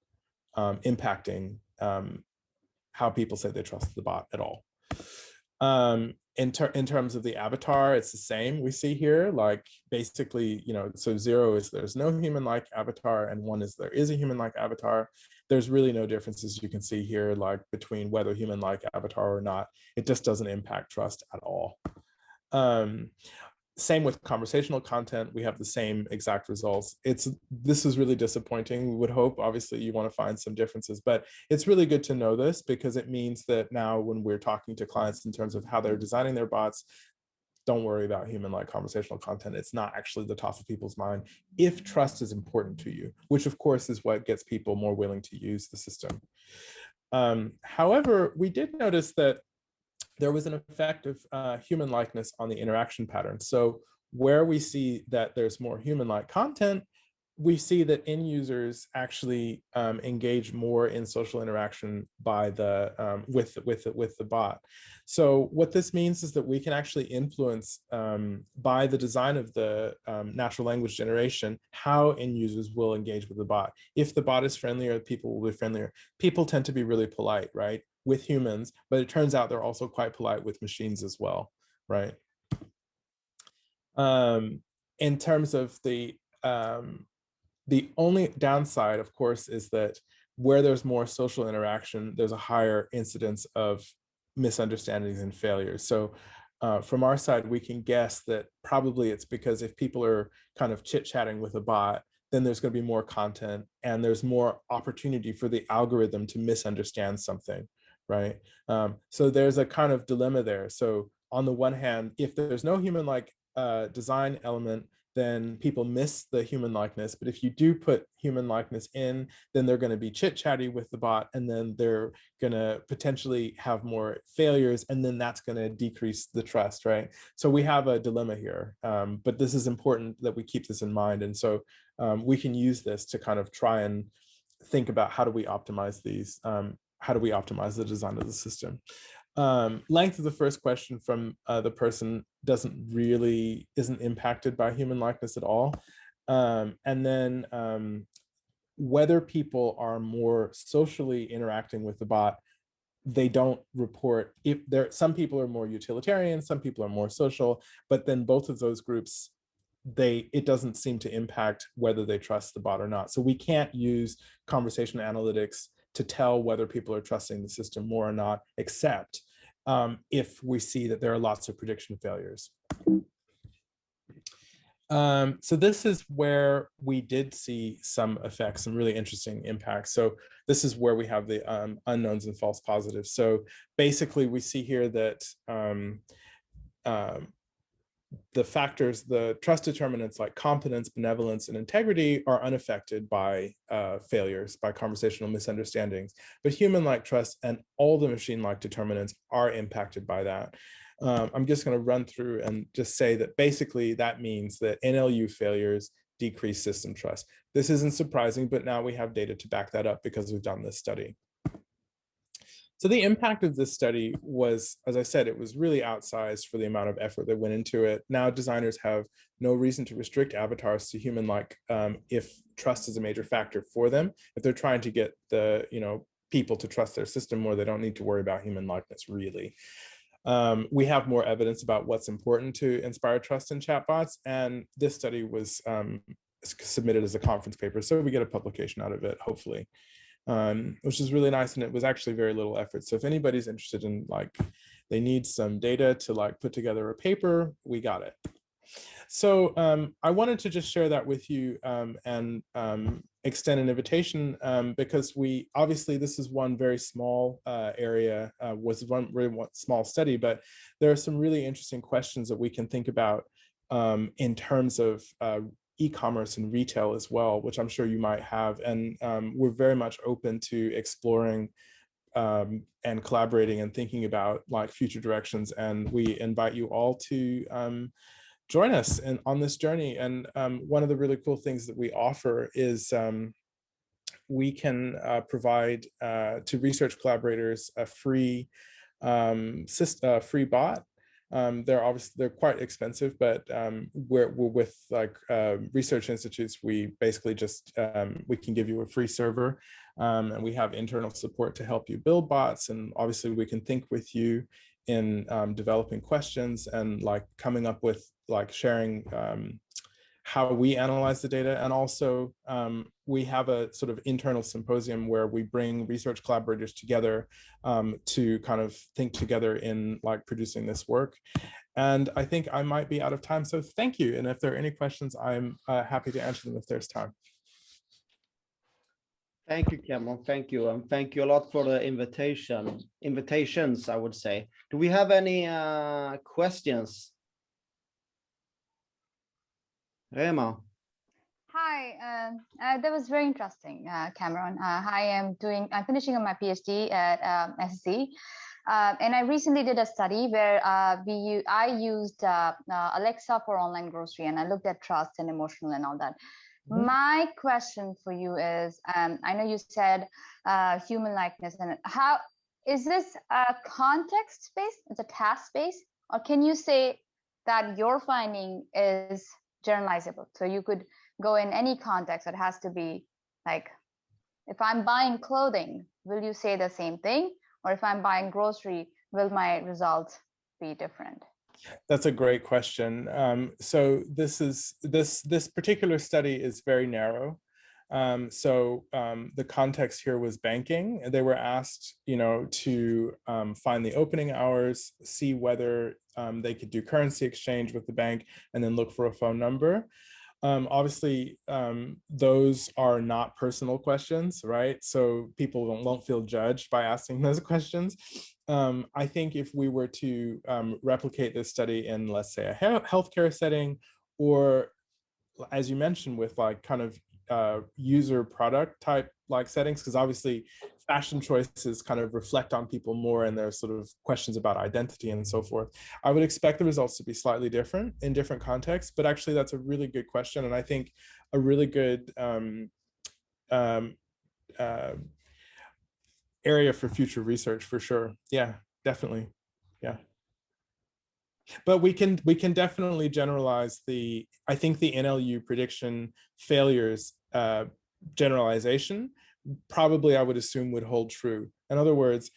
impacting how people say they trust the bot at all. In terms of the avatar, it's the same. We see here, like basically, so 0 is there's no human-like avatar, and 1 is there is a human-like avatar. There's really no differences you can see here, like between whether human-like avatar or not. It just doesn't impact trust at all. Same with conversational content. We have the same exact results. This is really disappointing. We would hope, obviously, you want to find some differences, but it's really good to know this, because it means that now when we're talking to clients in terms of how they're designing their bots, don't worry about human-like conversational content. It's not actually the top of people's mind if trust is important to you, which of course is what gets people more willing to use the system. However, we did notice that there was an effect of human likeness on the interaction pattern. So where we see that there's more human-like content, we see that end users actually engage more in social interaction by the with the bot. So what this means is that we can actually influence by the design of the natural language generation how end users will engage with the bot. If the bot is friendlier, people will be friendlier. People tend to be really polite, right, with humans, but it turns out they're also quite polite with machines as well, right? In terms of the only downside, of course, is that where there's more social interaction, there's a higher incidence of misunderstandings and failures. So from our side, we can guess that probably it's because if people are kind of chit-chatting with a bot, then there's going to be more content and there's more opportunity for the algorithm to misunderstand something, right? So there's a kind of dilemma there. So on the one hand, if there's no human-like design element, then people miss the human likeness. But if you do put human likeness in, then they're going to be chit-chatty with the bot, and then they're going to potentially have more failures, and then that's going to decrease the trust, right? So we have a dilemma here, but this is important that we keep this in mind. And so we can use this to kind of try and think about how do we optimize these, how do we optimize the design of the system. Length of the first question from the person isn't impacted by human likeness at all. And then whether people are more socially interacting with the bot, they don't report. If some people are more utilitarian, some people are more social, but then both of those groups, it doesn't seem to impact whether they trust the bot or not. So we can't use conversational analytics to tell whether people are trusting the system more or not, except if we see that there are lots of prediction failures. So this is where we did see some effects, some really interesting impacts. So this is where we have the unknowns and false positives. So basically we see here that the factors, the trust determinants like competence, benevolence, and integrity are unaffected by failures, by conversational misunderstandings. But human-like trust and all the machine-like determinants are impacted by that. I'm just going to run through and just say that basically that means that NLU failures decrease system trust. This isn't surprising, but now we have data to back that up because we've done this study. So the impact of this study was, as I said, it was really outsized for the amount of effort that went into it. Now designers have no reason to restrict avatars to human-like if trust is a major factor for them. If they're trying to get the people to trust their system more, they don't need to worry about human likeness really. We have more evidence about what's important to inspire trust in chatbots, and this study was submitted as a conference paper, so we get a publication out of it, hopefully. Which is really nice, and it was actually very little effort. So if anybody's interested in they need some data to put together a paper, we got it. So I wanted to just share that with you and extend an invitation because obviously this is one very small area, was one really small study, but there are some really interesting questions that we can think about in terms of e-commerce and retail as well, which I'm sure you might have. And we're very much open to exploring and collaborating and thinking about future directions. And we invite you all to join us on this journey. And one of the really cool things that we offer is we can provide to research collaborators a free free bot. They're quite expensive, but we're with research institutes, we basically just we can give you a free server, and we have internal support to help you build bots. And obviously we can think with you in developing questions and coming up with sharing how we analyze the data. And also we have a sort of internal symposium where we bring research collaborators together to kind of think together in producing this work. And I think I might be out of time, so thank you. And if there are any questions, I'm happy to answer them if there's time. Thank you, Cameron. Thank you. And thank you a lot for the invitations, I would say. Do we have any questions? Rema. Hi, that was very interesting, Cameron. I'm finishing up my PhD at SSC, And I recently did a study where I used Alexa for online grocery, and I looked at trust and emotional and all that. My question for you is, I know you said human likeness, and how is this context-based? It's a task-based, or can you say that your finding is generalizable? So you could go in any context. It has to be like, if I'm buying clothing, will you say the same thing? Or if I'm buying grocery, will my results be different? That's a great question. So this particular study is very narrow. The context here was banking. They were asked, to find the opening hours, see whether they could do currency exchange with the bank, and then look for a phone number. Obviously, those are not personal questions, right? So people won't feel judged by asking those questions. I think if we were to replicate this study in, let's say, a healthcare setting, or as you mentioned, with like kind of user product type like settings, because obviously fashion choices kind of reflect on people more, and there's sort of questions about identity and so forth. I would expect the results to be slightly different in different contexts, but actually that's a really good question, and I think a really good area for future research for sure. Yeah, definitely. Yeah. But we can definitely generalize I think the NLU prediction failures generalization probably, I would assume, would hold true. In other words,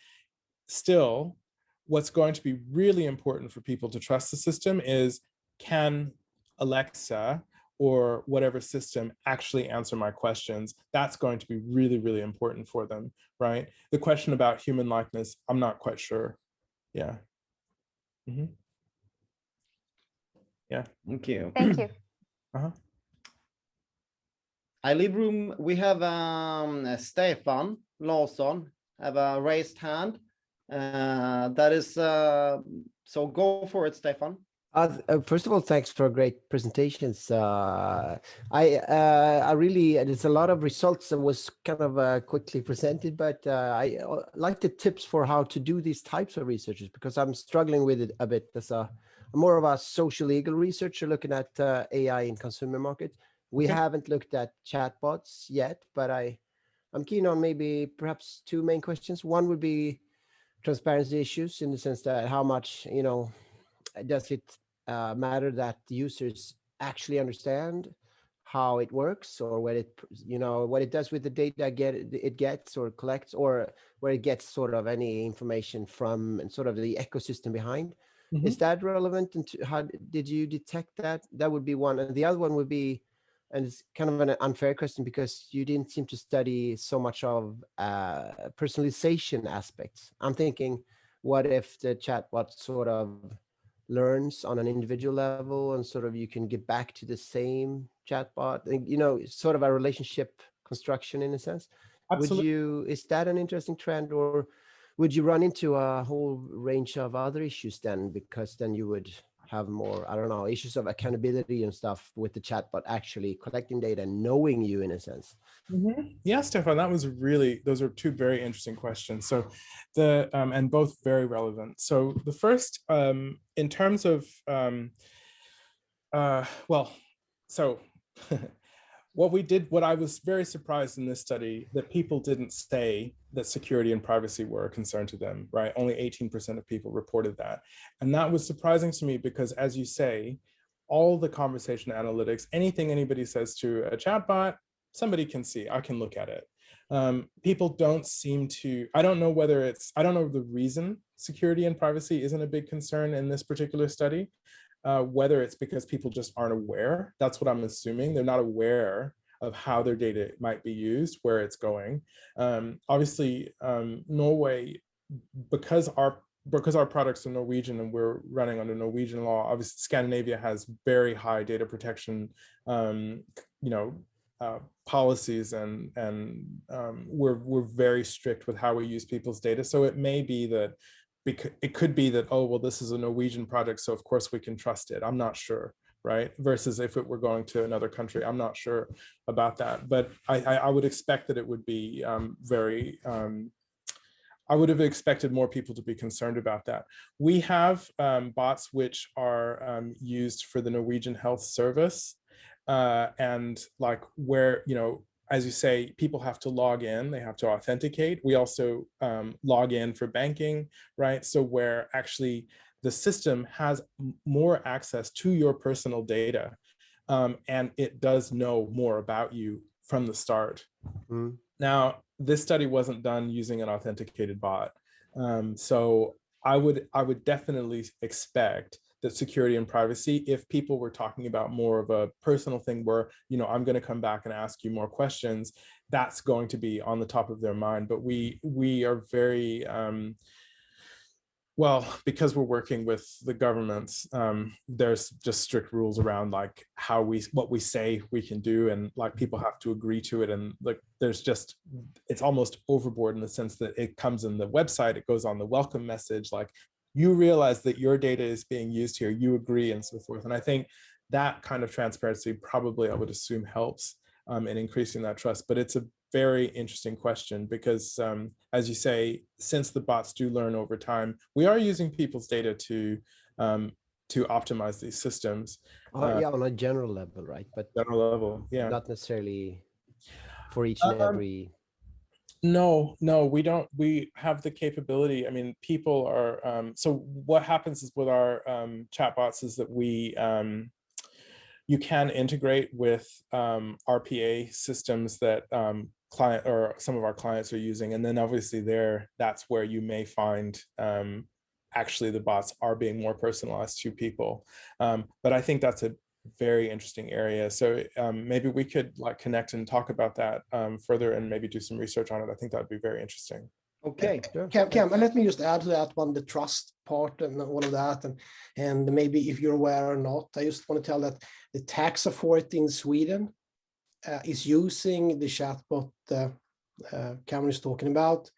still, what's going to be really important for people to trust the system is, can Alexa or whatever system actually answer my questions? That's going to be really, really important for them, right? The question about human likeness, I'm not quite sure. Yeah. Mm-hmm. Yeah. Thank you. Thank you. I leave room. We have Stefan Larsson have a raised hand. That is so go for it, Stefan. First of all, thanks for great presentations. I really, there's a lot of results that was kind of quickly presented, but I like the tips for how to do these types of researches, because I'm struggling with it a bit as more of a social legal researcher looking at AI in consumer market. We haven't looked at chatbots yet, but I'm keen on maybe perhaps two main questions. One would be transparency issues, in the sense that how much, does it matter that the users actually understand how it works, or what it does with the data it gets or collects, or where it gets sort of any information from, and sort of the ecosystem behind. Mm-hmm. Is that relevant? And how did you detect that? That would be one. And the other one would be, and it's kind of an unfair question, because you didn't seem to study so much of personalization aspects. I'm thinking, what if the chatbot sort of learns on an individual level, and sort of you can get back to the same chatbot, and, sort of a relationship construction in a sense. Absolutely. Is that an interesting trend, or would you run into a whole range of other issues then? Because then you would have more, I don't know, issues of accountability and stuff with the chatbot actually collecting data and knowing you in a sense. Mm-hmm. Yeah, Stefan, those are two very interesting questions. So and both very relevant. So the first, in terms of, what I was very surprised in this study, that people didn't say that security and privacy were a concern to them, right? Only 18% of people reported that. And that was surprising to me, because as you say, all the conversation analytics, anything anybody says to a chatbot, somebody can see, I can look at it. People don't seem to, I don't know the reason security and privacy isn't a big concern in this particular study. Whether it's because people just aren't aware. That's what I'm assuming. They're not aware of how their data might be used, where it's going. Obviously, Norway, because our products are Norwegian and we're running under Norwegian law, obviously Scandinavia has very high data protection, policies, and we're very strict with how we use people's data. So it may be that, it could be that, oh, well, this is a Norwegian project, so of course we can trust it. I'm not sure, right? Versus if it were going to another country, I'm not sure about that. But I would expect that it would be very, I would have expected more people to be concerned about that. We have bots which are used for the Norwegian Health Service, and like where, you know, as you say, people have to log in, they have to authenticate. We also log in for banking, right? So where actually the system has more access to your personal data, and it does know more about you from the start. Mm. Now, this study wasn't done using an authenticated bot. So I would definitely expect that security and privacy, if people were talking about more of a personal thing where, you know, I'm going to come back and ask you more questions, that's going to be on the top of their mind. But we are very, well, because we're working with the governments, there's just strict rules around like what we say we can do, and like people have to agree to it. And like there's just, it's almost overboard in the sense that it comes in the website, it goes on the welcome message, like you realize that your data is being used here, you agree, and so forth. And I think that kind of transparency probably, I would assume, helps in increasing that trust. But it's a very interesting question because, as you say, since the bots do learn over time, we are using people's data to optimize these systems. Yeah, on a general level, right? But general level, yeah, not necessarily for each and every. No, we don't. We have the capability. I mean, people are. So what happens is with our chatbots is that we. You can integrate with RPA systems that client or some of our clients are using, and then obviously that's where you may find actually the bots are being more personalized to people. But I think that's a very interesting area. So maybe we could like connect and talk about that further and maybe do some research on it. I think that would be very interesting. Okay. Sure. Cam, let me just add to that one, the trust part and all of that. And maybe if you're aware or not, I just want to tell that the tax authority in Sweden is using the chatbot Cameron is talking about.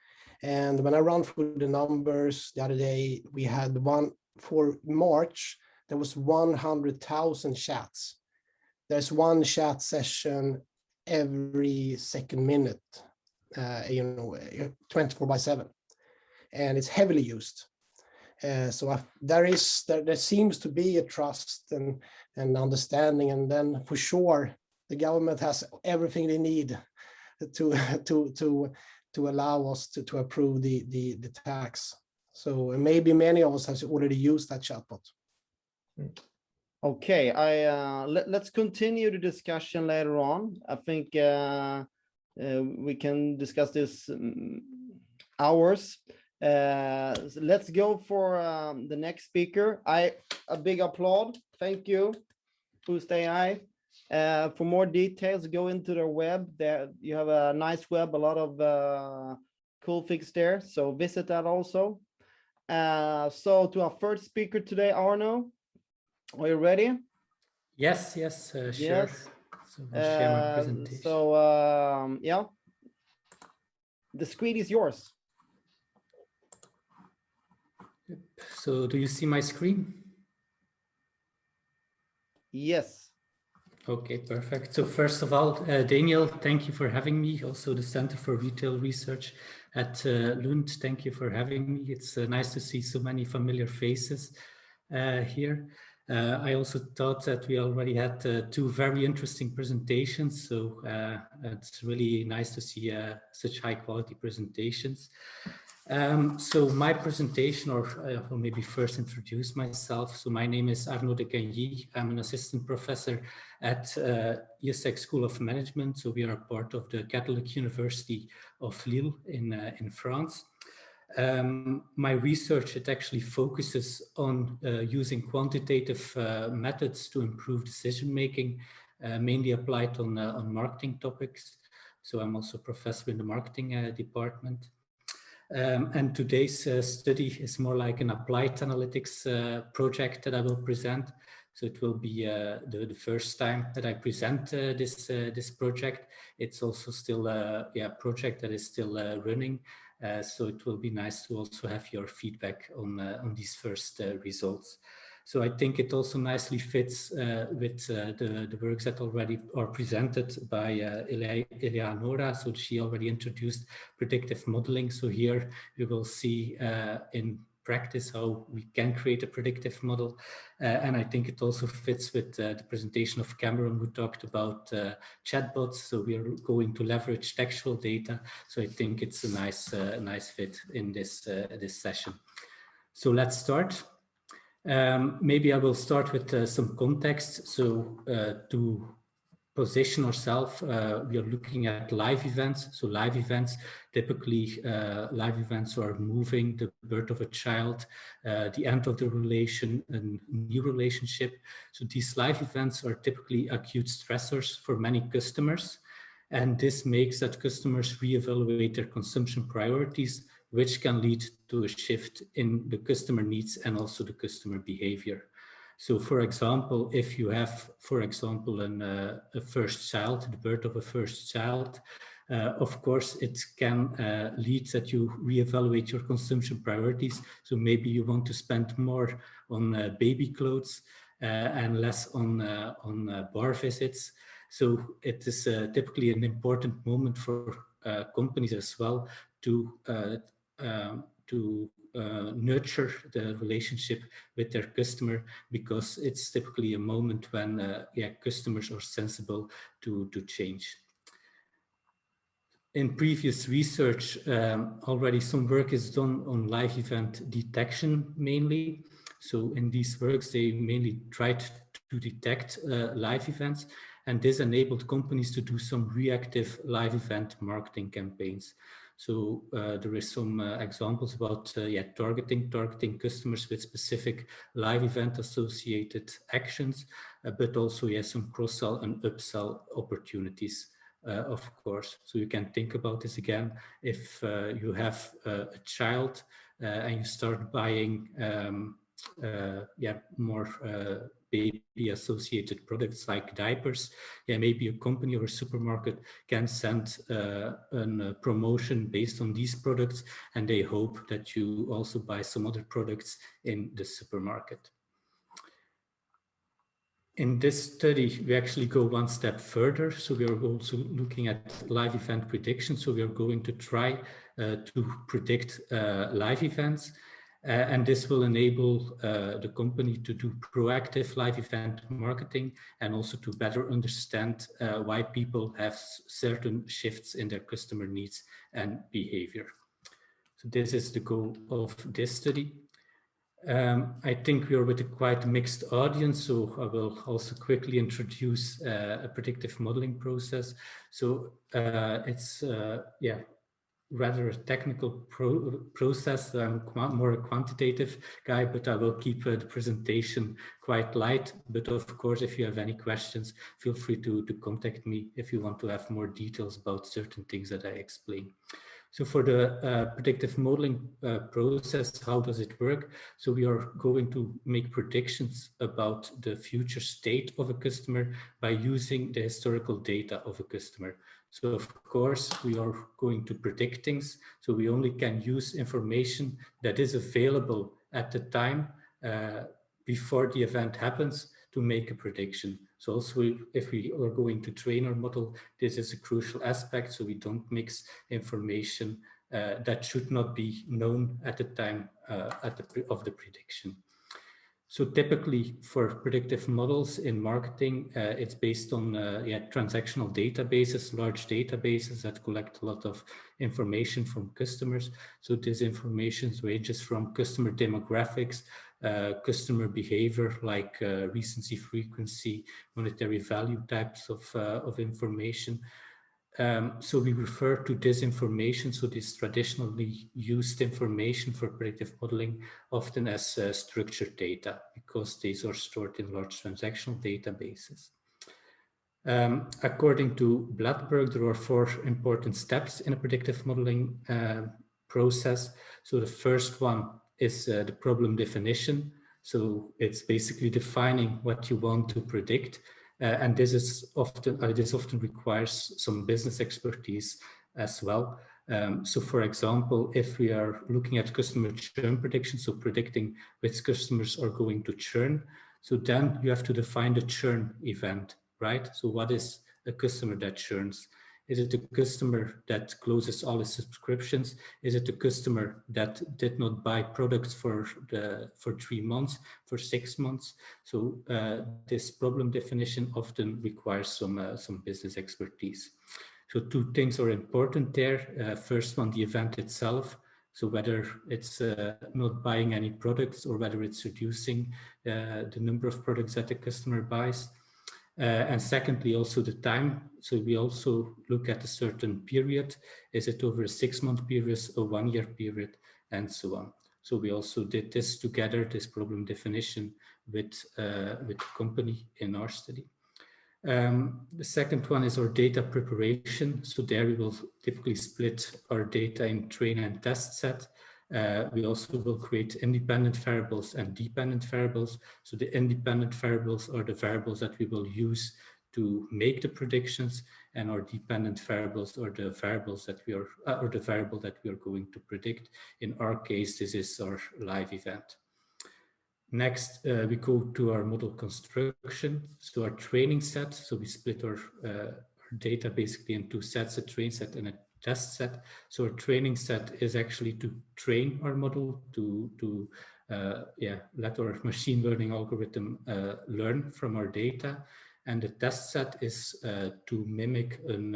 And when I run through the numbers the other day, we had one for March, there was 100,000 chats. There's one chat session every second minute. 24/7, and it's heavily used. So there seems to be a trust and understanding, and then for sure the government has everything they need to allow us to approve the tax. So maybe many of us have already used that chatbot. Okay, let's continue the discussion later on. I think we can discuss this hours. So let's go for the next speaker. A big applaud. Thank you, Boost AI. For more details, go into their web. There you have a nice web, a lot of cool things there. So visit that also. So to our first speaker today, Arno, are you ready? Yes, sure. Yes. So I'll share my presentation. So yeah, the screen is yours. So do you see my screen? Yes. Okay, perfect. So first of all, Daniel, thank you for having me. Also the Center for Retail Research at Lund, thank you for having me. It's nice to see so many familiar faces here. I also thought that we already had two very interesting presentations, so it's really nice to see such high quality presentations. So my presentation, or maybe first introduce myself. So my name is Arnaud de Gagny. I'm an assistant professor at IESEG School of Management. So we are a part of the Catholic University of Lille in France. My research, it actually focuses on using quantitative methods to improve decision-making, mainly applied on marketing topics. So I'm also a professor in the marketing department. And today's study is more like an applied analytics project that I will present. So it will be the first time that I present this project. It's also still a project that is still running. So it will be nice to also have your feedback on these first results. So I think it also nicely fits with the works that already are presented by Eleonora. So she already introduced predictive modeling. So here we will see in practice how we can create a predictive model. And I think it also fits with the presentation of Cameron, who talked about chatbots. So we are going to leverage textual data. So I think it's a nice fit in this, this session. So let's start. Maybe I will start with some context. So to position ourselves, we are looking at live events. So live events, typically live events are moving, the birth of a child, the end of the relation, a new relationship. So these live events are typically acute stressors for many customers. And this makes that customers reevaluate their consumption priorities, which can lead to a shift in the customer needs and also the customer behavior. So for example, if you have, for example, a first child, the birth of a first child, of course, it can lead that you reevaluate your consumption priorities. So maybe you want to spend more on baby clothes and less on bar visits. So it is typically an important moment for companies as well to nurture the relationship with their customer, because it's typically a moment when customers are sensible to change. In previous research, already some work is done on live event detection mainly. So in these works, they mainly tried to detect live events, and this enabled companies to do some reactive live event marketing campaigns. So there is some examples about targeting customers with specific live event associated actions, but also some cross-sell and upsell opportunities. Of course, so you can think about this again. If you have a child and you start buying more baby associated products like diapers, maybe a company or a supermarket can send a promotion based on these products, and they hope that you also buy some other products in the supermarket. In this study, we actually go one step further. So we are also looking at live event prediction. So we are going to try to predict live events. And this will enable the company to do proactive live event marketing, and also to better understand why people have certain shifts in their customer needs and behavior. So this is the goal of this study. I think we are with a quite mixed audience, so I will also quickly introduce a predictive modeling process. So it's rather a technical process. I'm more a quantitative guy, but I will keep the presentation quite light. But of course, if you have any questions, feel free to contact me if you want to have more details about certain things that I explain. So for the predictive modeling process, how does it work? So we are going to make predictions about the future state of a customer by using the historical data of a customer. So of course, we are going to predict things. So we only can use information that is available at the time before the event happens to make a prediction. So also, if we are going to train our model, this is a crucial aspect. So we don't mix information that should not be known at the time of the prediction. So typically for predictive models in marketing, it's based on transactional databases, large databases that collect a lot of information from customers. So this information ranges from customer demographics, customer behavior like recency, frequency, monetary value types of information. So we refer to this information, so this traditionally used information for predictive modeling, often as structured data, because these are stored in large transactional databases. According to Bladberg, there are 4 important steps in a predictive modeling process. So the first one is the problem definition. So it's basically defining what you want to predict. And this often requires some business expertise as well. So for example, if we are looking at customer churn prediction, so predicting which customers are going to churn, so then you have to define the churn event, right? So what is a customer that churns? Is it a customer that closes all his subscriptions? Is it a customer that did not buy products for 3 months, for 6 months? So this problem definition often requires some business expertise. So 2 things are important there. First one, the event itself. So whether it's not buying any products or whether it's reducing the number of products that the customer buys. And secondly, also the time. So we also look at a certain period. Is it over a 6-month period, a 1-year period, and so on. So we also did this together, this problem definition with the company in our study. The second one is our data preparation. So there we will typically split our data in train and test set. We also will create independent variables and dependent variables. So the independent variables are the variables that we will use to make the predictions, and our dependent variables are the variables that we are, or the variable that we are going to predict. In our case, this is our live event. Next, we go to our model construction. So our training set. So we split our data basically in 2 sets: a train set and a test set. So our training set is actually to train our model to let our machine learning algorithm learn from our data. And the test set is to mimic an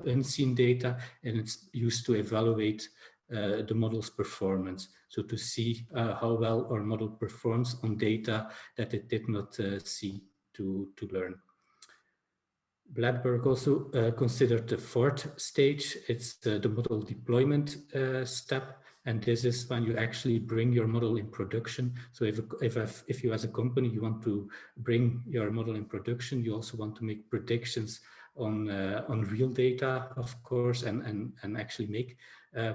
unseen data, and it's used to evaluate the model's performance. So to see how well our model performs on data that it did not see to learn. Bladberg also considered the 4th stage. It's the model deployment step. And this is when you actually bring your model in production. So if you as a company, you want to bring your model in production, you also want to make predictions on real data, of course, and actually make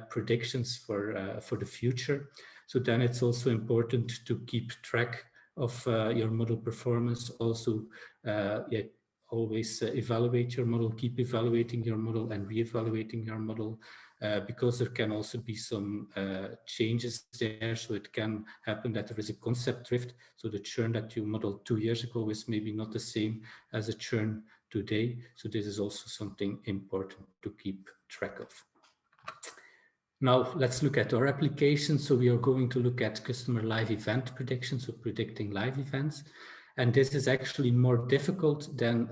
predictions for the future. So then it's also important to keep track of your model performance. Also, always evaluate your model, keep evaluating your model and re-evaluating your model, because there can also be some changes there. So it can happen that there is a concept drift. So the churn that you modeled 2 years ago is maybe not the same as a churn today. So this is also something important to keep track of. Now let's look at our application. So we are going to look at customer live event prediction, so predicting live events. And this is actually more difficult than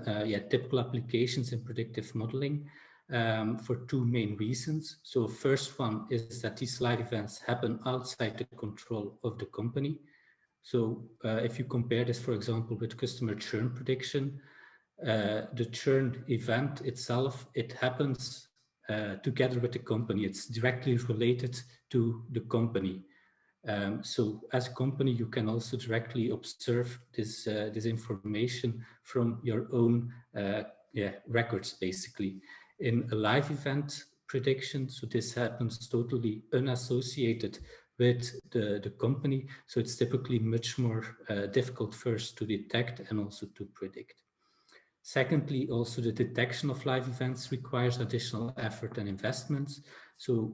typical applications in predictive modeling for 2 main reasons. So first one is that these live events happen outside the control of the company. So if you compare this, for example, with customer churn prediction, the churn event itself, it happens together with the company. It's directly related to the company. So as a company, you can also directly observe this information from your own records, basically. In a live event prediction, so this happens totally unassociated with the company. So it's typically much more difficult first to detect and also to predict. Secondly, also the detection of live events requires additional effort and investments. So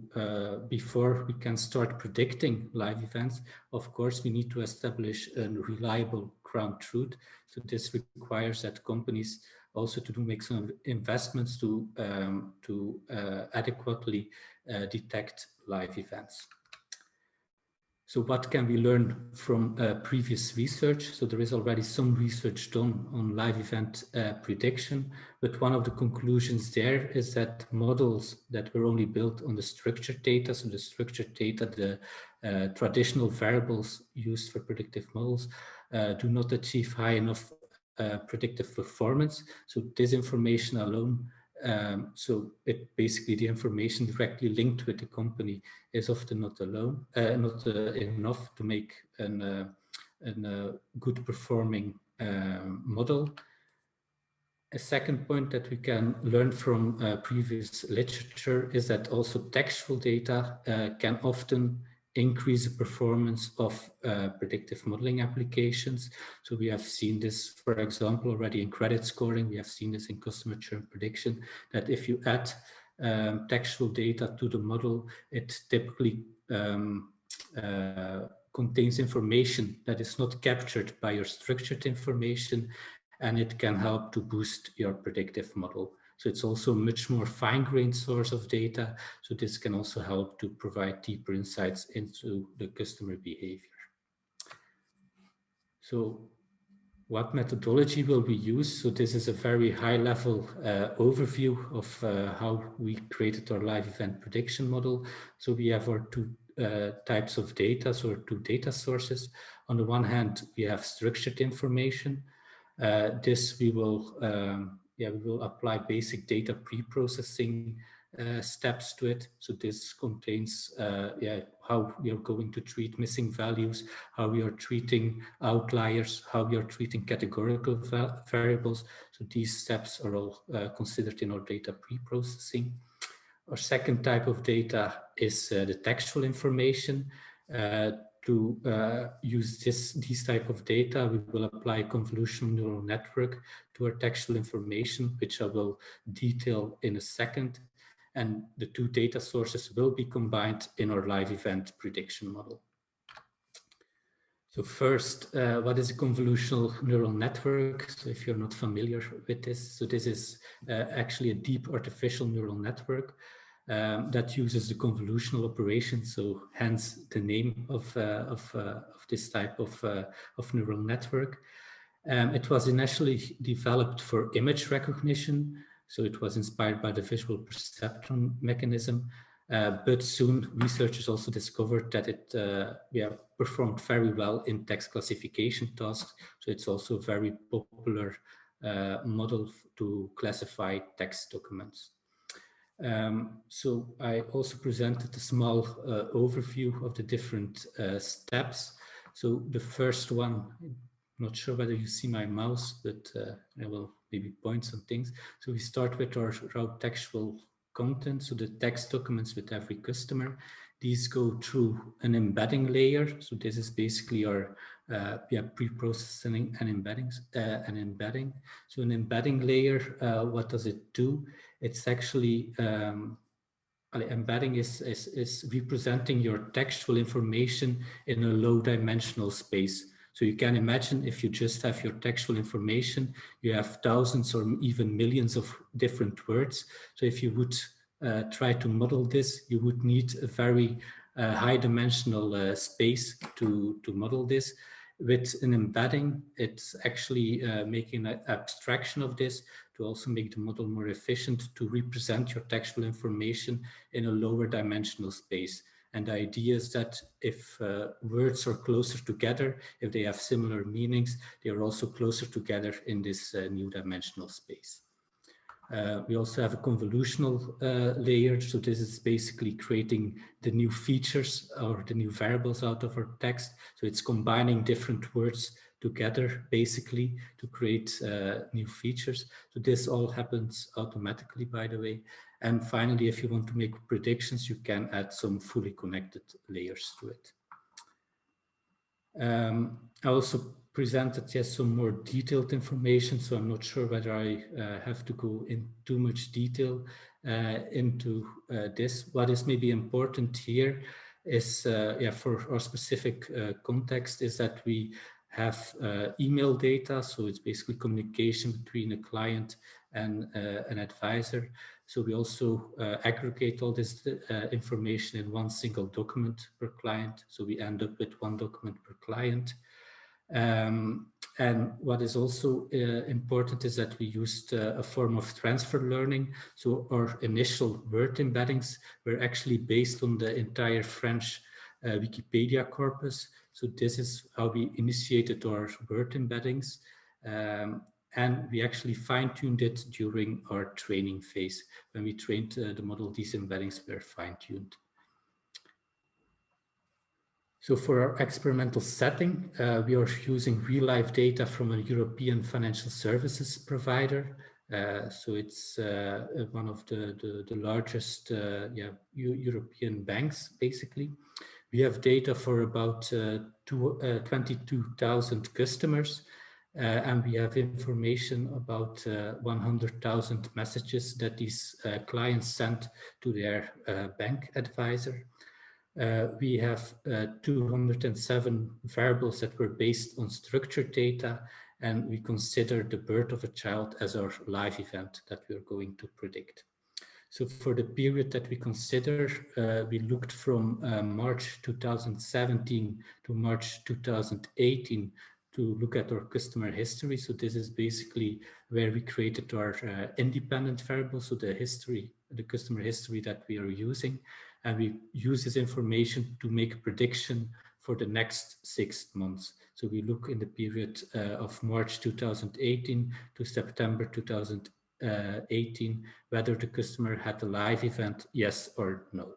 before we can start predicting live events, of course, we need to establish a reliable ground truth. So this requires that companies also to make some investments to adequately detect live events. So what can we learn from previous research? So there is already some research done on live event prediction, but one of the conclusions there is that models that were only built on the structured data, so the structured data, the traditional variables used for predictive models, do not achieve high enough predictive performance. So this information alone, so it basically the information directly linked with the company is often not enough to make a good performing model. A second point that we can learn from previous literature is that also textual data can often increase the performance of predictive modeling applications. So we have seen this, for example, already in credit scoring. We have seen this in customer churn prediction, that if you add textual data to the model, it typically contains information that is not captured by your structured information, and it can help to boost your predictive model. So it's also a much more fine-grained source of data. So this can also help to provide deeper insights into the customer behavior. So what methodology will we use? So this is a very high-level overview of how we created our live event prediction model. So we have our two types of data, so two data sources. On the one hand, we have structured information. This we will apply basic data pre-processing steps to it. So this contains how we are going to treat missing values, how we are treating outliers, how we are treating categorical variables. So these steps are all considered in our data pre-processing. Our second type of data is the textual information. To use these type of data, we will apply a convolutional neural network to our textual information, which I will detail in a second. And the two data sources will be combined in our live event prediction model. So first, what is a convolutional neural network? So if you're not familiar with this, so this is actually a deep artificial neural network that uses the convolutional operation. So hence the name of this type of neural network. It was initially developed for image recognition. So it was inspired by the visual perceptron mechanism. But soon researchers also discovered that it performed very well in text classification tasks. So it's also a very popular model to classify text documents. So I also presented a small overview of the different steps. So the first one, I'm not sure whether you see my mouse, but I will maybe point some things. So we start with our raw textual content, so the text documents with every customer. These go through an embedding layer. So this is basically our pre-processing and embedding. So an embedding layer, what does it do? It's actually embedding is representing your textual information in a low dimensional space. So you can imagine if you just have your textual information, you have thousands or even millions of different words. So if you would try to model this, you would need a very high dimensional space to model this. With an embedding, it's actually making an abstraction of this to also make the model more efficient to represent your textual information in a lower dimensional space. And the idea is that if words are closer together, if they have similar meanings, they are also closer together in this new dimensional space. We also have a convolutional layer. So this is basically creating the new features or the new variables out of our text. So it's combining different words together basically to create new features. So this all happens automatically, by the way. And finally, if you want to make predictions, you can add some fully connected layers to it. I also presented some more detailed information, so I'm not sure whether I have to go in too much detail into this. What is maybe important here is, for our specific context, is that we have email data, so it's basically communication between a client and an advisor. So we also aggregate all this information in one single document per client. So we end up with one document per client. And what is also important is that we used a form of transfer learning. So our initial word embeddings were actually based on the entire French Wikipedia corpus. So this is how we initiated our word embeddings. And we actually fine-tuned it during our training phase. When we trained the model, these embeddings were fine-tuned. So for our experimental setting, we are using real-life data from a European financial services provider. So it's one of the largest European banks, basically. We have data for about 22,000 customers. and we have information about 100,000 messages that these clients sent to their bank advisor. We have 207 variables that were based on structured data, and we consider the birth of a child as our live event that we're going to predict. So for the period that we consider, we looked from March 2017 to March 2018 to look at our customer history. So this is basically where we created our independent variables, so the history, the customer history that we are using. And we use this information to make a prediction for the next 6 months. So we look in the period of March 2018 to September 2018, whether the customer had a live event, yes or no.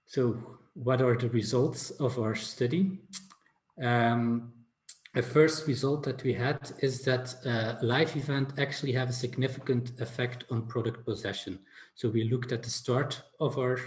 So what are the results of our study? The first result that we had is that live event actually have a significant effect on product possession. So we looked at the start of our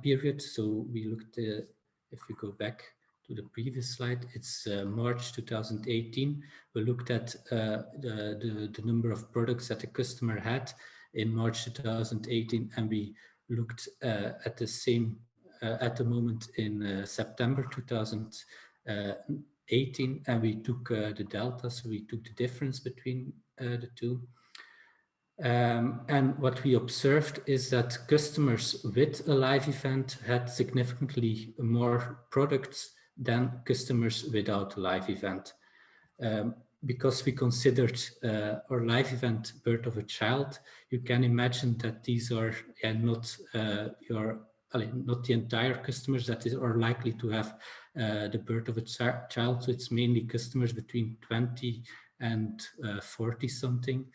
period. So we looked, if we go back to the previous slide, it's March 2018. We looked at the number of products that the customer had in March 2018, and we looked at the same at the moment in September 2018, and we took the delta, so we took the difference between the two. And what we observed is that customers with a live event had significantly more products than customers without a live event. Because we considered our live event birth of a child, you can imagine that these are not the entire customers that are likely to have the birth of a child. So it's mainly customers between 20 and 40 something.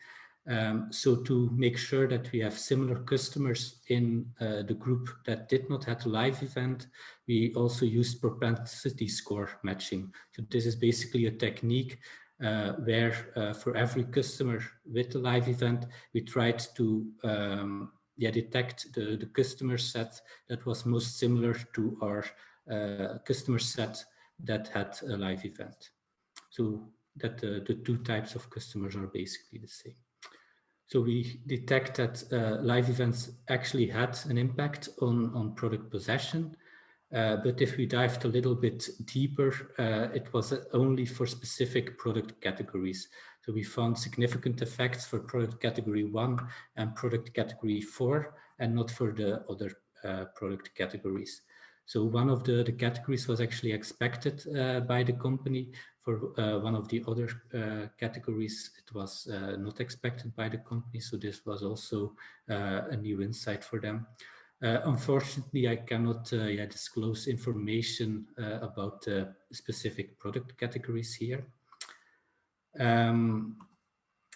So to make sure that we have similar customers in the group that did not have a live event, we also used propensity score matching. So this is basically a technique where for every customer with a live event, we tried to detect the customer set that was most similar to our customer set that had a live event. So that the two types of customers are basically the same. So we detect that live events actually had an impact on product possession. But if we dived a little bit deeper, it was only for specific product categories. So we found significant effects for product category 1 and product category 4, and not for the other product categories. So one of the categories was actually expected by the company. For one of the other categories, it was not expected by the company. So this was also a new insight for them. Unfortunately, I cannot disclose information about specific product categories here.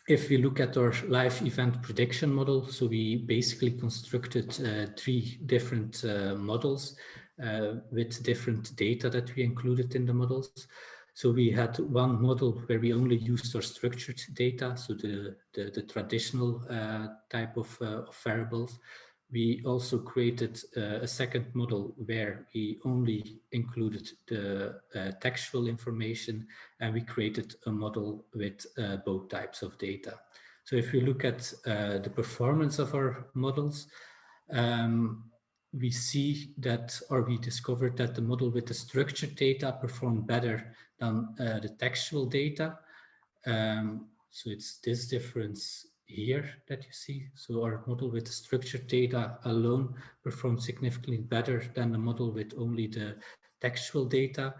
If we look at our live event prediction model, so we basically constructed 3 different models with different data that we included in the models. So we had one model where we only used our structured data, so the traditional type of variables. We also created a second model where we only included the textual information, and we created a model with both types of data. So if we look at the performance of our models, we see that, or we discovered that the model with the structured data performed better than the textual data. So it's this difference here that you see. So our model with the structured data alone performed significantly better than the model with only the textual data.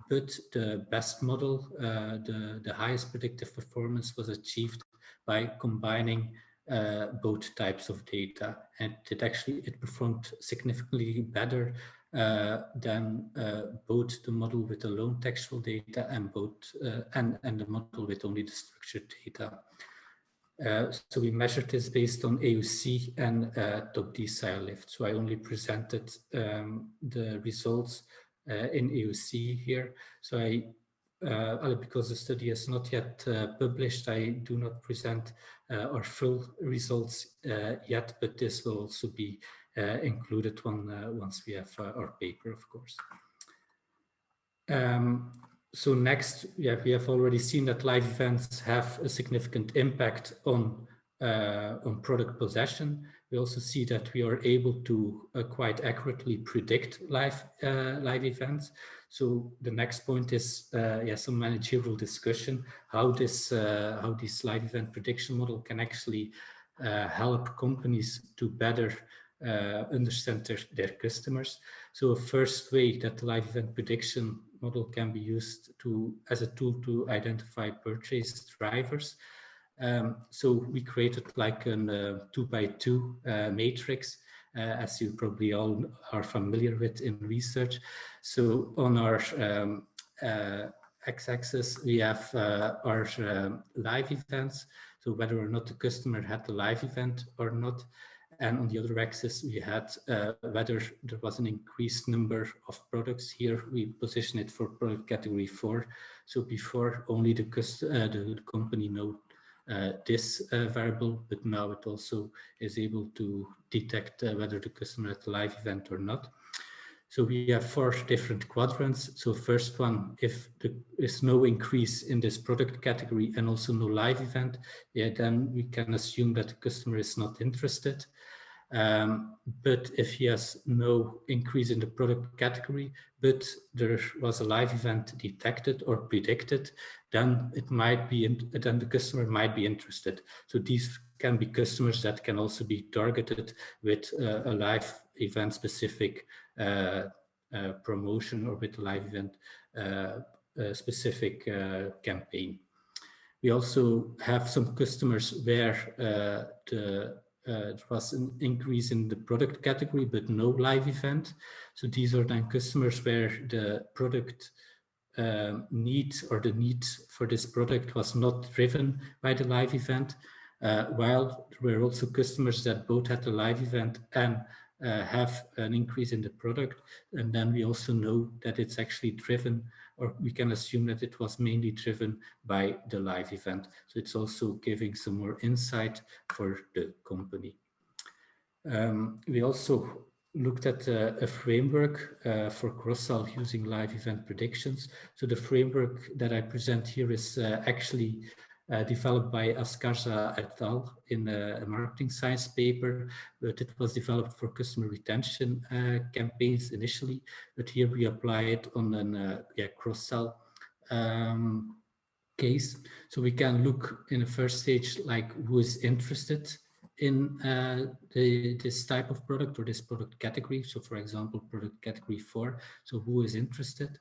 But the best model, the highest predictive performance, was achieved by combining both types of data, and it performed significantly better than both the model with the lone textual data and the model with only the structured data. So we measured this based on AUC and top decile lift. So I only presented the results in AUC here. So because the study is not yet published, I do not present our full results yet, but this will also be included once we have our paper, of course. So next, yeah, we have already seen that live events have a significant impact on product possession. We also see that we are able to quite accurately predict live events. So the next point is some managerial discussion how this live event prediction model can actually help companies to better understand their customers. So a first way that the live event prediction model can be used as a tool to identify purchase drivers. So we created like a 2x2 matrix, as you probably all are familiar with in research. So on our x-axis, we have our live events, so whether or not the customer had the live event or not. And on the other axis, we had whether there was an increased number of products. Here we position it for product category 4. So before only the company know this variable, but now it also is able to detect whether the customer had a live event or not. So we have 4 different quadrants. So first one, if there is no increase in this product category and also no live event, yeah, then we can assume that the customer is not interested. But if he has no increase in the product category, but there was a live event detected or predicted, then it might be, then the customer might be interested. So these can be customers that can also be targeted with a live event specific promotion or with a live event specific campaign. We also have some customers where there was an increase in the product category, but no live event. So these are then customers where the product need or the need for this product was not driven by the live event, while there were also customers that both had a live event and have an increase in the product. And then we also know that it's actually driven, or we can assume that it was mainly driven by the live event. So it's also giving some more insight for the company. We also looked at a framework for cross-sell using live event predictions. So the framework that I present here is actually developed by Askarza et al. In a marketing science paper, but it was developed for customer retention campaigns initially, but here we apply it on a cross-sell case. So we can look in the first stage, like who is interested in this type of product or this product category. So for example, product category 4, so who is interested?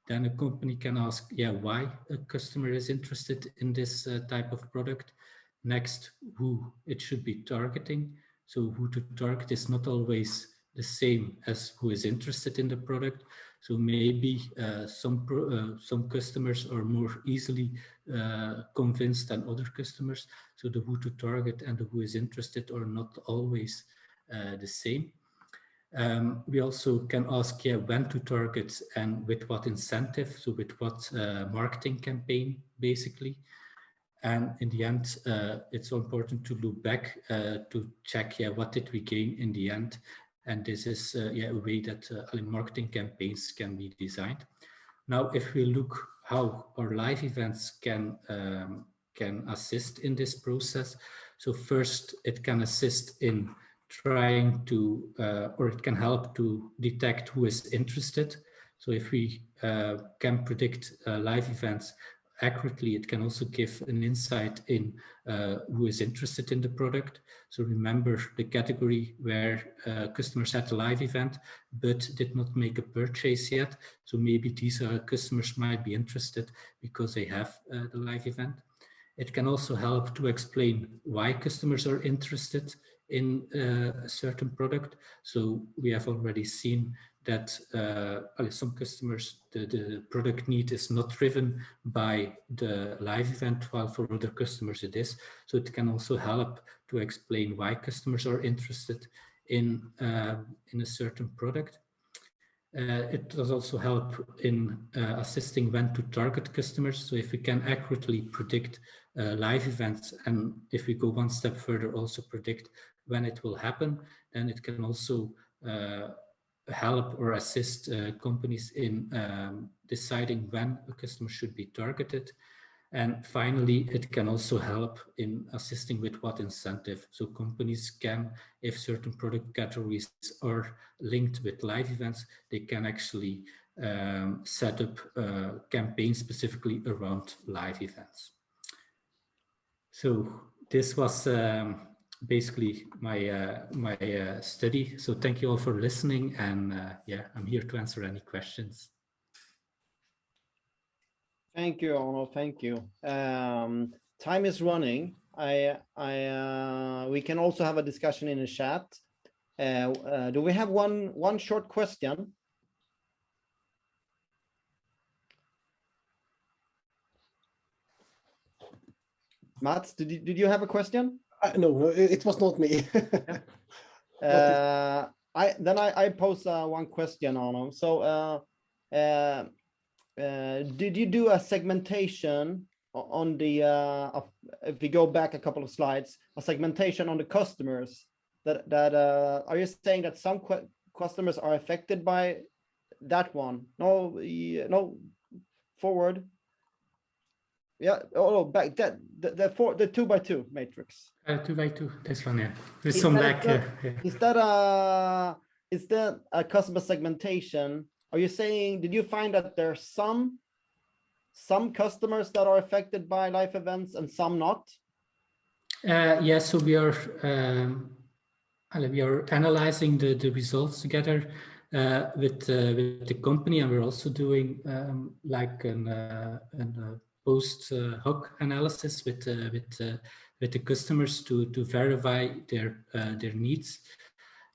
Then a company can ask, why a customer is interested in this type of product. Next, who it should be targeting. So who to target is not always the same as who is interested in the product. So maybe some customers are more easily convinced than other customers. So the who to target and the who is interested are not always the same. We also can ask when to target and with what incentive, so with what marketing campaign, basically. And in the end, it's so important to look back to check what did we gain in the end. And this is a way that marketing campaigns can be designed. Now, if we look how our live events can assist in this process. So first, it can assist in trying to, or it can help to detect who is interested. So if we can predict live events accurately, it can also give an insight in who is interested in the product. So remember the category where customers had a live event but did not make a purchase yet. So maybe these customers might be interested because they have the live event. It can also help to explain why customers are interested in a certain product. So we have already seen that some customers, the product need is not driven by the live event, while for other customers it is. So it can also help to explain why customers are interested in a certain product. It does also help in assisting when to target customers. So if we can accurately predict live events, and if we go one step further, also predict when it will happen, then it can also help or assist companies in deciding when a customer should be targeted. And finally, it can also help in assisting with what incentive. So companies can, if certain product categories are linked with live events, they can actually set up campaigns specifically around live events. So this was basically my study. So thank you all for listening, and yeah, I'm here to answer any questions. Thank you, Arno. Thank you. Time is running. We can also have a discussion in the chat. Do we have one short question? Mats, did you have a question? No, it was not me. I pose one question, Arno. So did you do a segmentation on the if we go back a couple of slides, a segmentation on the customers that are you saying that some customers are affected by that one? No, forward. Yeah. Oh, back that the 2x2 matrix. 2x2. This one, yeah. There's some back. Is that a customer segmentation? Are you saying, did you find that there's some customers that are affected by live events and some not? Yeah, so we are analyzing the results together with the company, and we're also doing like a post hoc analysis with the customers to verify their needs.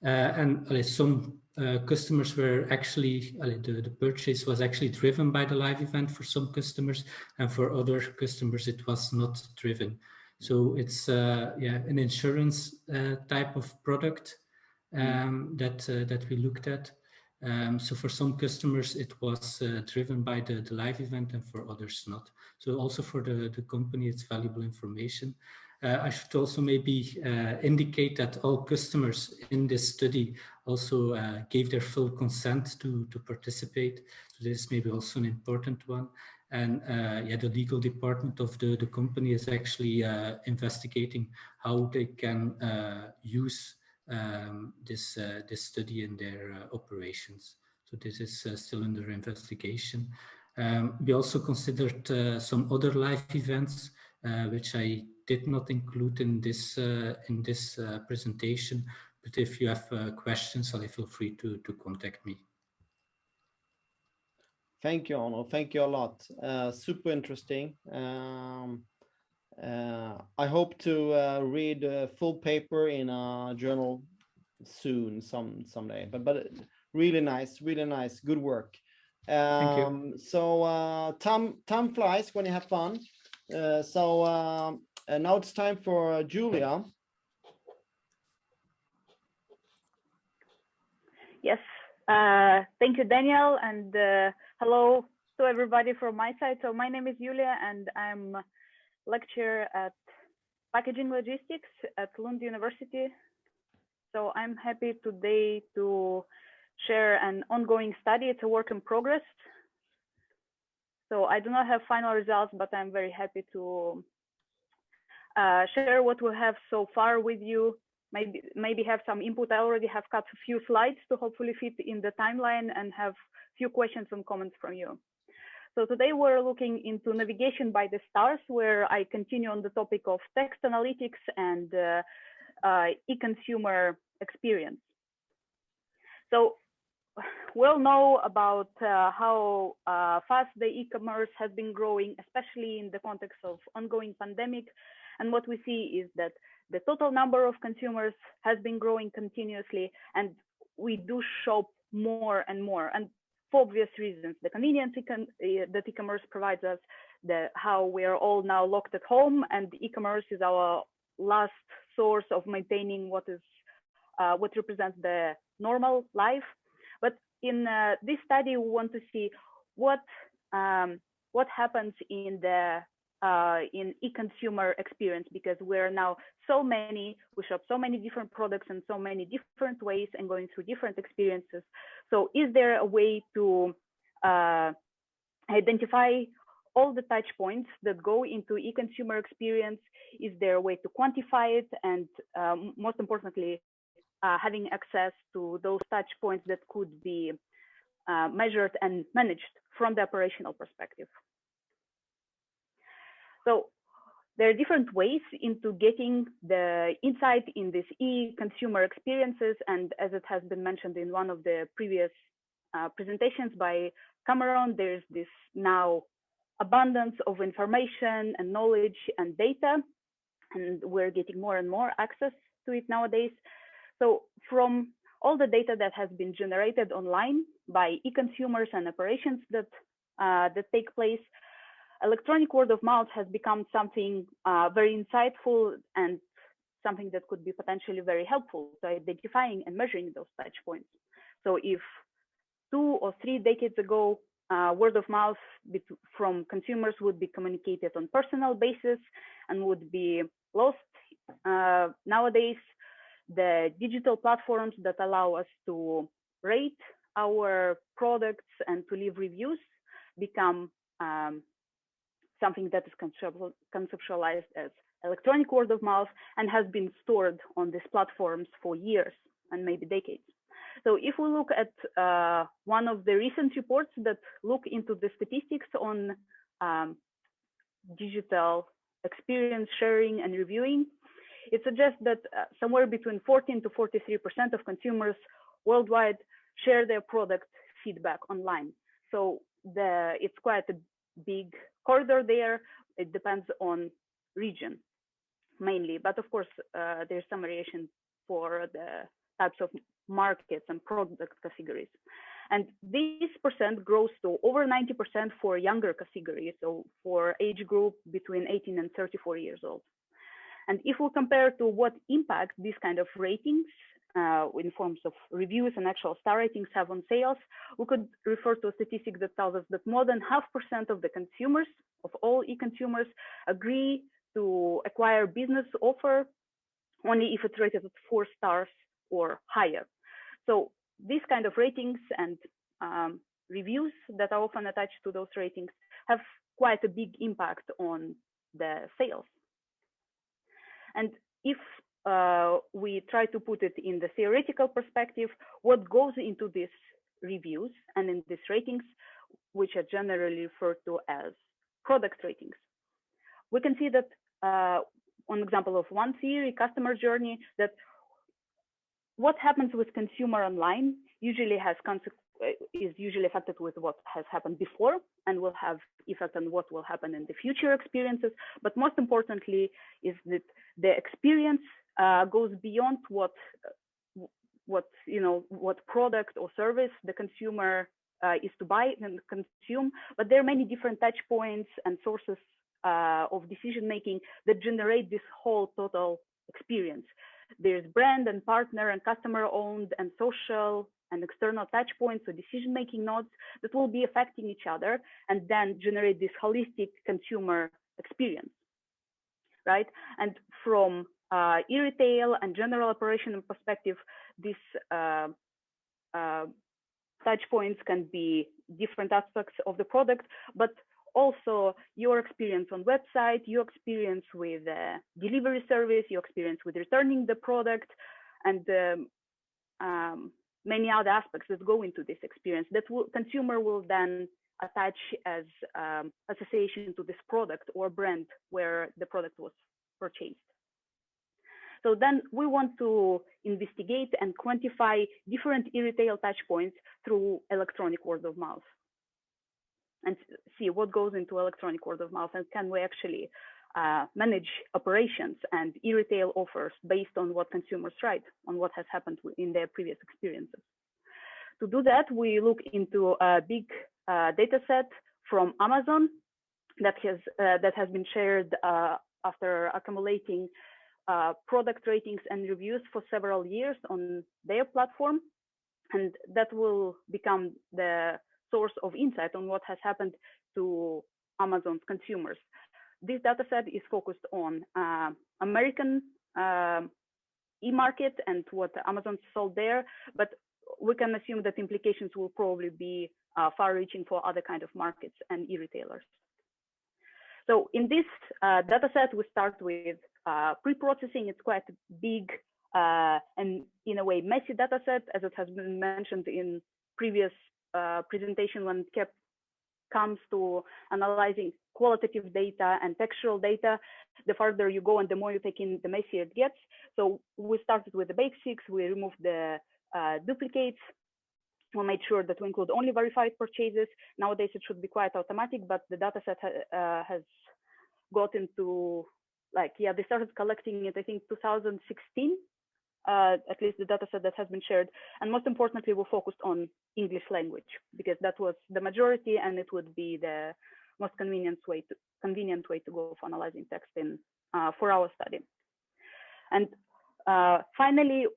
And some customers were actually, the purchase was actually driven by the live event for some customers, and for other customers it was not driven. So it's yeah, an insurance type of product that we looked at. So for some customers it was driven by the live event, and for others not. So also for the company it's valuable information. I should also maybe indicate that all customers in this study also gave their full consent to participate. So this may be also an important one. And yeah, the legal department of the company is actually investigating how they can use this study in their operations. So this is still under investigation. We also considered some other live events, which I did not include in this presentation. But if you have questions, feel free to contact me. Thank you, Arno. Thank you a lot. Super interesting. I hope to read a full paper in a journal soon, someday. But really nice, good work. Thank you. So time flies when you have fun. So now it's time for Julia. Yes, thank you, Daniel, and hello to everybody from my side. So my name is Julia, and I'm lecturer at packaging logistics at Lund University. So I'm happy today to share an ongoing study. It's a work in progress. So I do not have final results, but I'm very happy to share what we have so far with you. Maybe have some input. I already have cut a few slides to hopefully fit in the timeline and have a few questions and comments from you. So today we're looking into navigation by the stars, where I continue on the topic of text analytics and e-consumer experience. So we'll know about how fast the e-commerce has been growing, especially in the context of ongoing pandemic. And what we see is that the total number of consumers has been growing continuously, and we do shop more and more. And for obvious reasons, the convenience that e-commerce provides us, how we are all now locked at home, and e-commerce is our last source of maintaining what represents the normal life. But in this study, we want to see what happens in the in e-consumer experience, because we're now we shop so many different products in so many different ways and going through different experiences. So is there a way to identify all the touch points that go into e-consumer experience? Is there a way to quantify it? And most importantly, having access to those touch points that could be measured and managed from the operational perspective. So there are different ways into getting the insight in these e-consumer experiences. And as it has been mentioned in one of the previous presentations by Cameron, there's this now abundance of information and knowledge and data, and we're getting more and more access to it nowadays. So from all the data that has been generated online by e-consumers and operations that take place, electronic word of mouth has become something very insightful and something that could be potentially very helpful to identifying and measuring those touch points. So if 2 or 3 decades ago, word of mouth from consumers would be communicated on personal basis and would be lost, nowadays the digital platforms that allow us to rate our products and to leave reviews become something that is conceptualized as electronic word of mouth and has been stored on these platforms for years and maybe decades. So if we look at one of the recent reports that look into the statistics on digital experience sharing and reviewing, it suggests that somewhere between 14 to 43% of consumers worldwide share their product feedback online. So it's quite a big corridor there. It depends on region mainly, but of course there's some variation for the types of markets and product categories. And this percent grows to over 90% for younger categories, so for age group between 18 and 34 years old. And if we compare to what impact these kind of ratings in forms of reviews and actual star ratings have on sales, we could refer to a statistic that tells us that more than 0.5% of the consumers, of all e-consumers, agree to acquire business offer only if it's rated at 4 stars or higher. So these kind of ratings and reviews that are often attached to those ratings have quite a big impact on the sales. And if we try to put it in the theoretical perspective, what goes into these reviews and in these ratings, which are generally referred to as product ratings, we can see that on example of one theory, customer journey, that what happens with consumer online usually is usually affected with what has happened before and will have effect on what will happen in the future experiences. But most importantly is that the experience goes beyond what product or service the consumer is to buy and consume, but there are many different touch points and sources of decision making that generate this whole total experience. There's brand and partner and customer owned and social and external touch points or decision making nodes that will be affecting each other and then generate this holistic consumer experience, right? And from e-retail and general operation perspective, these touch points can be different aspects of the product, but also your experience on website, your experience with delivery service, your experience with returning the product, and many other aspects that go into this experience that consumer will then attach as association to this product or brand where the product was purchased. So then we want to investigate and quantify different e-retail touch points through electronic word of mouth and see what goes into electronic word of mouth, and can we actually manage operations and e-retail offers based on what consumers write, on what has happened in their previous experiences. To do that, we look into a big data set from Amazon that has been shared after accumulating product ratings and reviews for several years on their platform, and that will become the source of insight on what has happened to Amazon's consumers. this data set is focused on American e-market and what Amazon sold there, but we can assume that implications will probably be far-reaching for other kind of markets and e-retailers. So in this data set, we start with pre-processing. It's quite big and in a way messy data set, as it has been mentioned in previous presentation when it comes to analyzing qualitative data and textual data. The farther you go and the more you take in, the messier it gets. So we started with the basics. We removed the duplicates. We made sure that we include only verified purchases. Nowadays it should be quite automatic, but the data set has got into like, yeah, they started collecting it, I think 2016, at least the data set that has been shared. And most importantly, we focused on English language because that was the majority and it would be the most convenient way to go for analyzing text in for our study. And finally,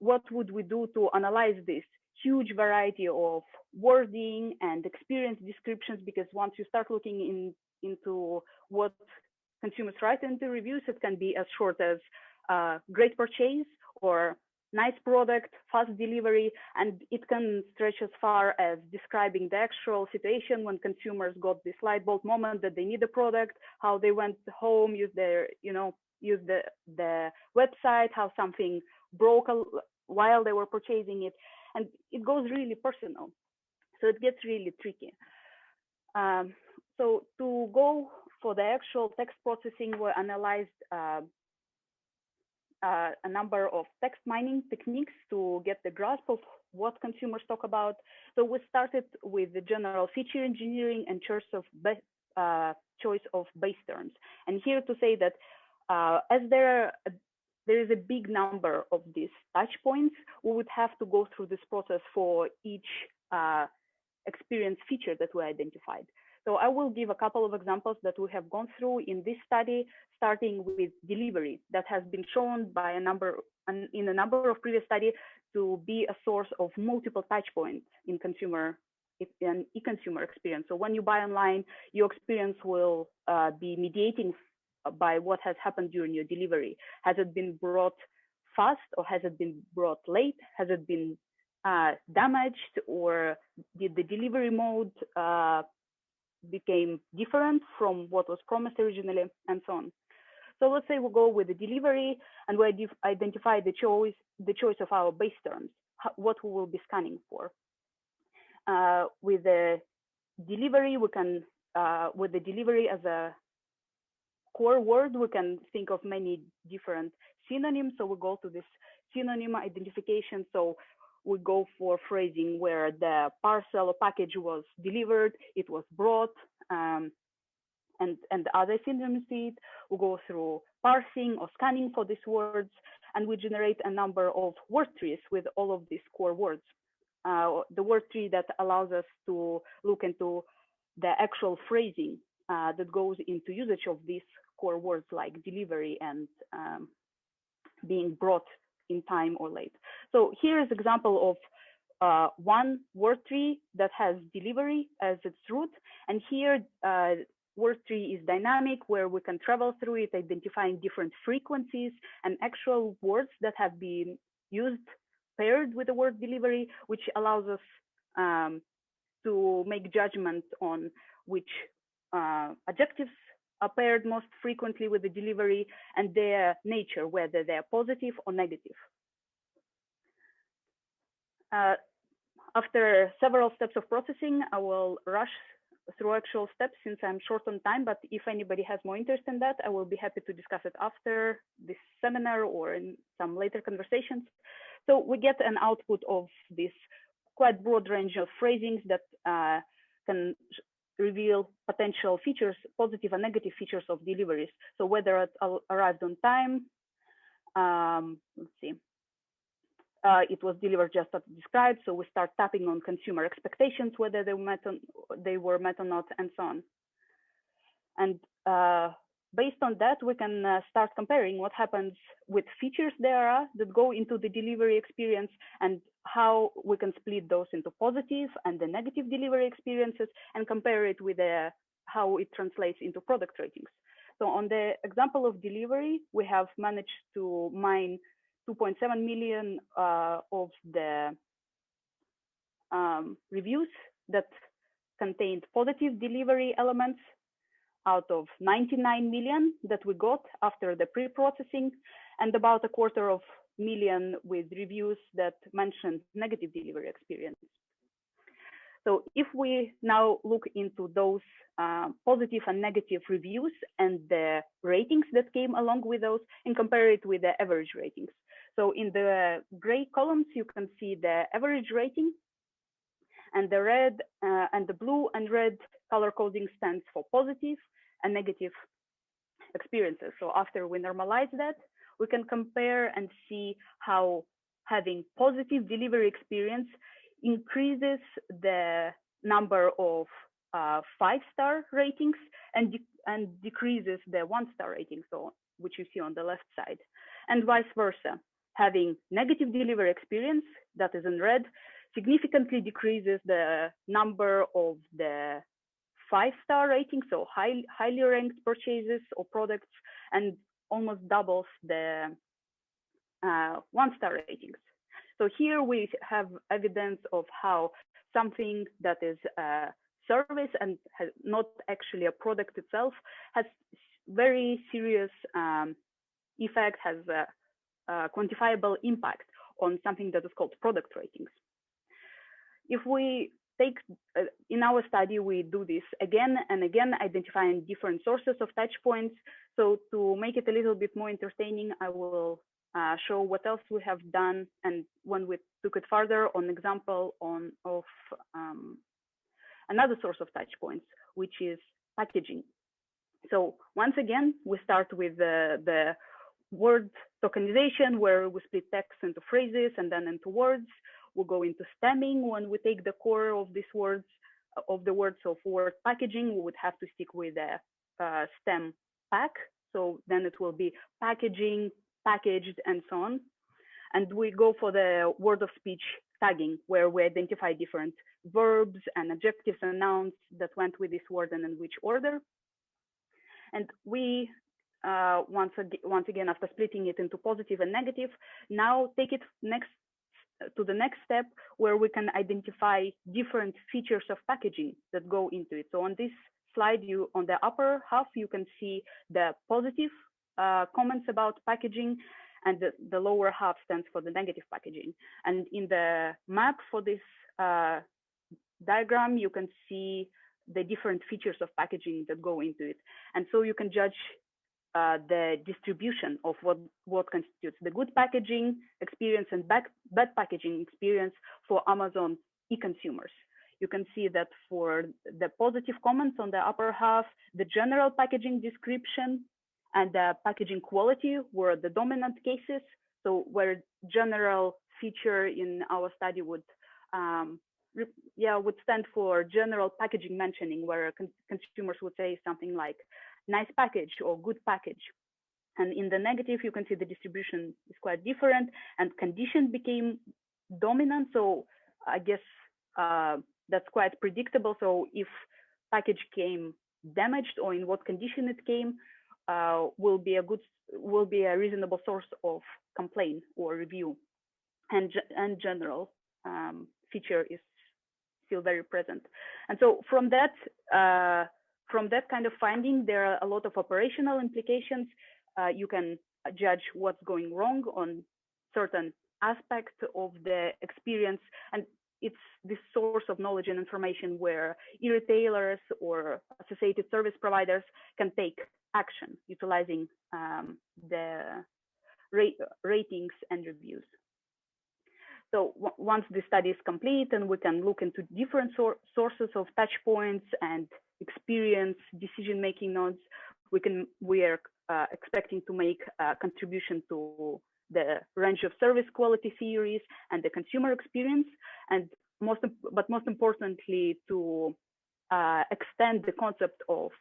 what would we do to analyze this huge variety of wording and experience descriptions? Because once you start looking into what consumers write into reviews, it can be as short as great purchase or nice product, fast delivery, and it can stretch as far as describing the actual situation when consumers got this light bulb moment that they need a product, how they went home, use the website, how something broke while they were purchasing it, and it goes really personal. So it gets really tricky. So to go for the actual text processing, we analyzed a number of text mining techniques to get the grasp of what consumers talk about. So we started with the general feature engineering and choice of base terms. And here to say that as there is a big number of these touch points, we would have to go through this process for each experience feature that we identified. So I will give a couple of examples that we have gone through in this study, starting with delivery that has been shown by in a number of previous studies to be a source of multiple touch points in e-consumer experience. So when you buy online, your experience will be mediating by what has happened during your delivery. Has it been brought fast or has it been brought late? Has it been damaged, or did the delivery mode became different from what was promised originally, and so on. So let's say we go with the delivery and we identify the choice of our base terms, what we will be scanning for. With the delivery, we can, with the delivery as a core word, we can think of many different synonyms. So we go to this synonym identification. So we go for phrasing where the parcel or package was delivered, it was brought, and other synonyms to it. We go through parsing or scanning for these words, and we generate a number of word trees with all of these core words. The word tree that allows us to look into the actual phrasing that goes into usage of these core words like delivery and being brought in time or late. So here is an example of one word tree that has delivery as its root. And here word tree is dynamic, where we can travel through it, identifying different frequencies and actual words that have been used paired with the word delivery, which allows us to make judgment on which adjectives are paired most frequently with the delivery and their nature, whether they're positive or negative. After several steps of processing, I will rush through actual steps since I'm short on time, but if anybody has more interest in that, I will be happy to discuss it after this seminar or in some later conversations. So we get an output of this quite broad range of phrasings that can reveal potential features, positive and negative features of deliveries. So whether it arrived on time, let's see, it was delivered just as described. So we start tapping on consumer expectations, whether they were met or not, and so on. And based on that, we can start comparing what happens with features there are that go into the delivery experience and how we can split those into positive and the negative delivery experiences and compare it with how it translates into product ratings. So on the example of delivery, we have managed to mine 2.7 million of the reviews that contained positive delivery elements out of 99 million that we got after the pre-processing, and about 250,000 with reviews that mentioned negative delivery experience. So if we now look into those positive and negative reviews and the ratings that came along with those and compare it with the average ratings. So in the gray columns, you can see the average rating, and the red and the blue and red color coding stands for positive and negative experiences. So after we normalize that, we can compare and see how having positive delivery experience increases the number of 5-star ratings and decreases the 1-star ratings, so which you see on the left side, and vice versa. Having negative delivery experience, that is in red, significantly decreases the number of the 5-star ratings, so highly ranked purchases or products, and almost doubles the 1-star ratings. So here we have evidence of how something that is a service and has not actually a product itself has very serious effect, has a quantifiable impact on something that is called product ratings. If we take, in our study, we do this again and again, identifying different sources of touch points. So to make it a little bit more entertaining, I will show what else we have done, and when we took it further on example of another source of touch points, which is packaging. So once again, we start with the word tokenization, where we split text into phrases and then into words. We'll go into stemming when we take the core of these words, of the words of word packaging. We would have to stick with a stem pack. So then it will be packaging, packaged, and so on. And we go for the word of speech tagging, where we identify different verbs and adjectives and nouns that went with this word and in which order. And we, once again, after splitting it into positive and negative, now take it to the next step, where we can identify different features of packaging that go into it. So on this slide, on the upper half, you can see the positive comments about packaging, and the lower half stands for the negative packaging. And in the map for this diagram, you can see the different features of packaging that go into it. And so you can judge the distribution of what constitutes the good packaging experience and bad packaging experience for Amazon e-consumers. You can see that for the positive comments on the upper half, the general packaging description and the packaging quality were the dominant cases. So where general feature in our study would stand for general packaging mentioning, where consumers would say something like nice package or good package. And in the negative, you can see the distribution is quite different, and condition became dominant. So I guess that's quite predictable. So if package came damaged, or in what condition it came, will be a reasonable source of complaint or review. And general feature is still very present. And so from that kind of finding, there are a lot of operational implications. You can judge what's going wrong on certain aspects of the experience, and it's this source of knowledge and information where e-retailers or associated service providers can take action utilizing the ratings and reviews. So once the study is complete and we can look into different sources of touch points and experience decision-making nodes, we are expecting to make a contribution to the range of service quality theories and the consumer experience, and most importantly, to extend the concept of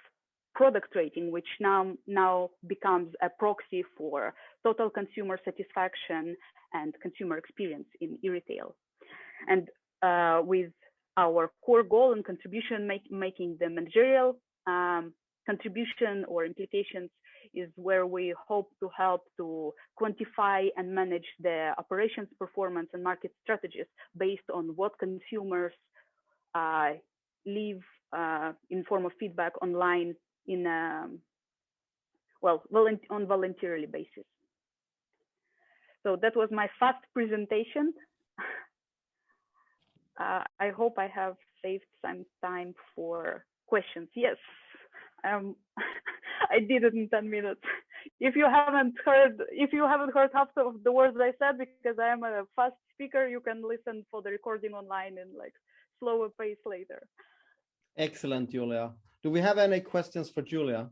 product rating, which now becomes a proxy for total consumer satisfaction and consumer experience in e-retail. And with our core goal and contribution making the managerial contribution or implications is where we hope to help to quantify and manage the operations performance and market strategies based on what consumers leave in form of feedback online in on voluntarily basis. So that was my fast presentation. I hope I have saved some time for questions. Yes, I did it in 10 minutes. If you haven't heard half of the words I said, because I am a fast speaker, you can listen for the recording online in like slower pace later. Excellent, Julia. Do we have any questions for Julia?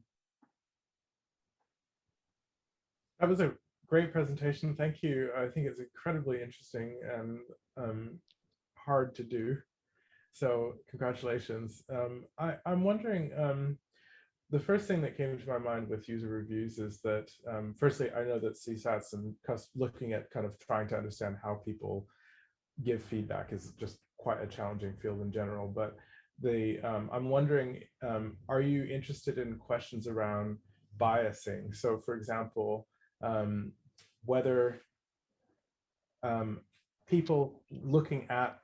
That was a great presentation. Thank you. I think it's incredibly interesting and hard to do. So congratulations. I'm wondering, the first thing that came to my mind with user reviews is that, firstly, I know that CSATs and looking at kind of trying to understand how people give feedback is just quite a challenging field in general. But I'm wondering, are you interested in questions around biasing? So for example, whether people looking at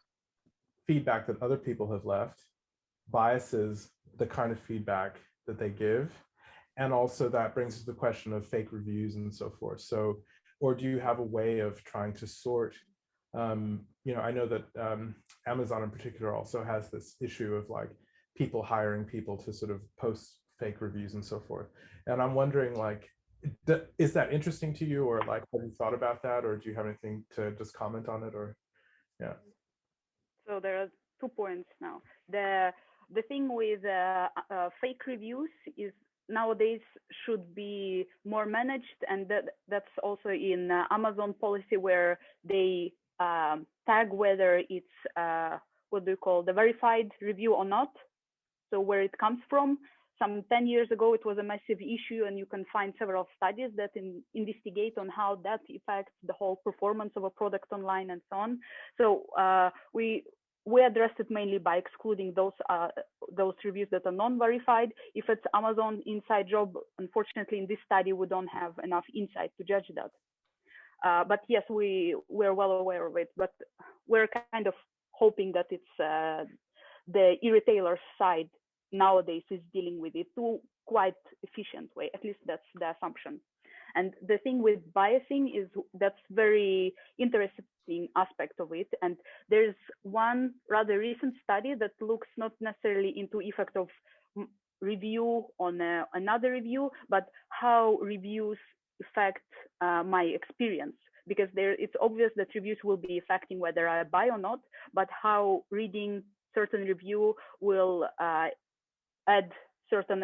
feedback that other people have left biases the kind of feedback that they give, and also that brings us to the question of fake reviews and so forth. So, or do you have a way of trying to sort, you know, I know that Amazon in particular also has this issue of like people hiring people to sort of post fake reviews and so forth. And I'm wondering, like, is that interesting to you, or like, have you thought about that, or do you have anything to just comment on it, or yeah? So there are 2 points now. The thing with fake reviews is nowadays should be more managed, and that's also in Amazon policy, where they tag whether it's what do you call, the verified review or not. So where it comes from. Some 10 years ago, it was a massive issue, and you can find several studies that investigate on how that affects the whole performance of a product online and so on. So we address it mainly by excluding those reviews that are non-verified. If it's Amazon inside job, unfortunately, in this study, we don't have enough insight to judge that. But yes, we're well aware of it, but we're kind of hoping that it's the e-retailer side nowadays is dealing with it to quite efficient way. At least that's the assumption. And the thing with biasing is that's very interesting aspect of it. And there's one rather recent study that looks not necessarily into effect of review on another review, but how reviews affect my experience. Because it's obvious that reviews will be affecting whether I buy or not, but how reading certain review will add certain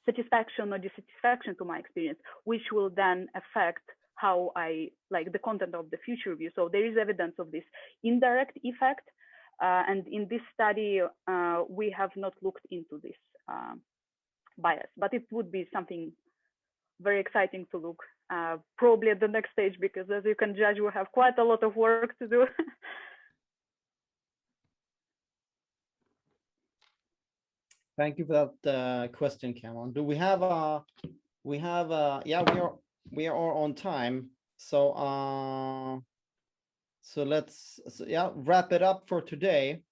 satisfaction or dissatisfaction to my experience, which will then affect how I like the content of the future review. So there is evidence of this indirect effect. And in this study, we have not looked into this bias, but it would be something very exciting to look probably at the next stage, because as you can judge, we have quite a lot of work to do. Thank you for that question, Cameron. Do we have yeah, we are on time. So let's wrap it up for today.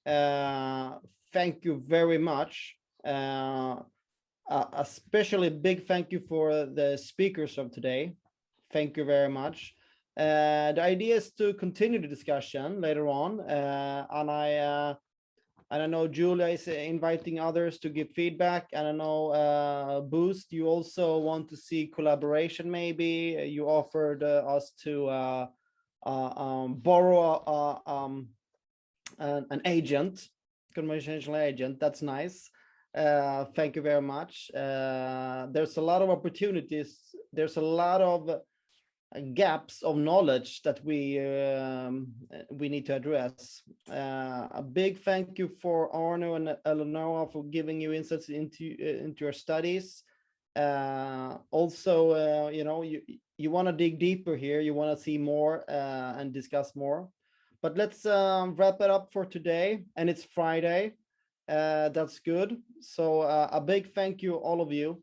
Thank you very much. Especially big thank you for the speakers of today. Thank you very much. The idea is to continue the discussion later on, and I know Julia is inviting others to give feedback. And I know Boost, you also want to see collaboration. Maybe you offered us to borrow an agent, conversational agent. That's nice. Thank you very much. There's a lot of opportunities. There's a lot of gaps of knowledge that we need to address. A big thank you for Arno and Eleonora for giving you insights into your studies. Also, you know, you want to dig deeper here. You want to see more and discuss more. But let's wrap it up for today. And it's Friday. That's good. So a big thank you, all of you,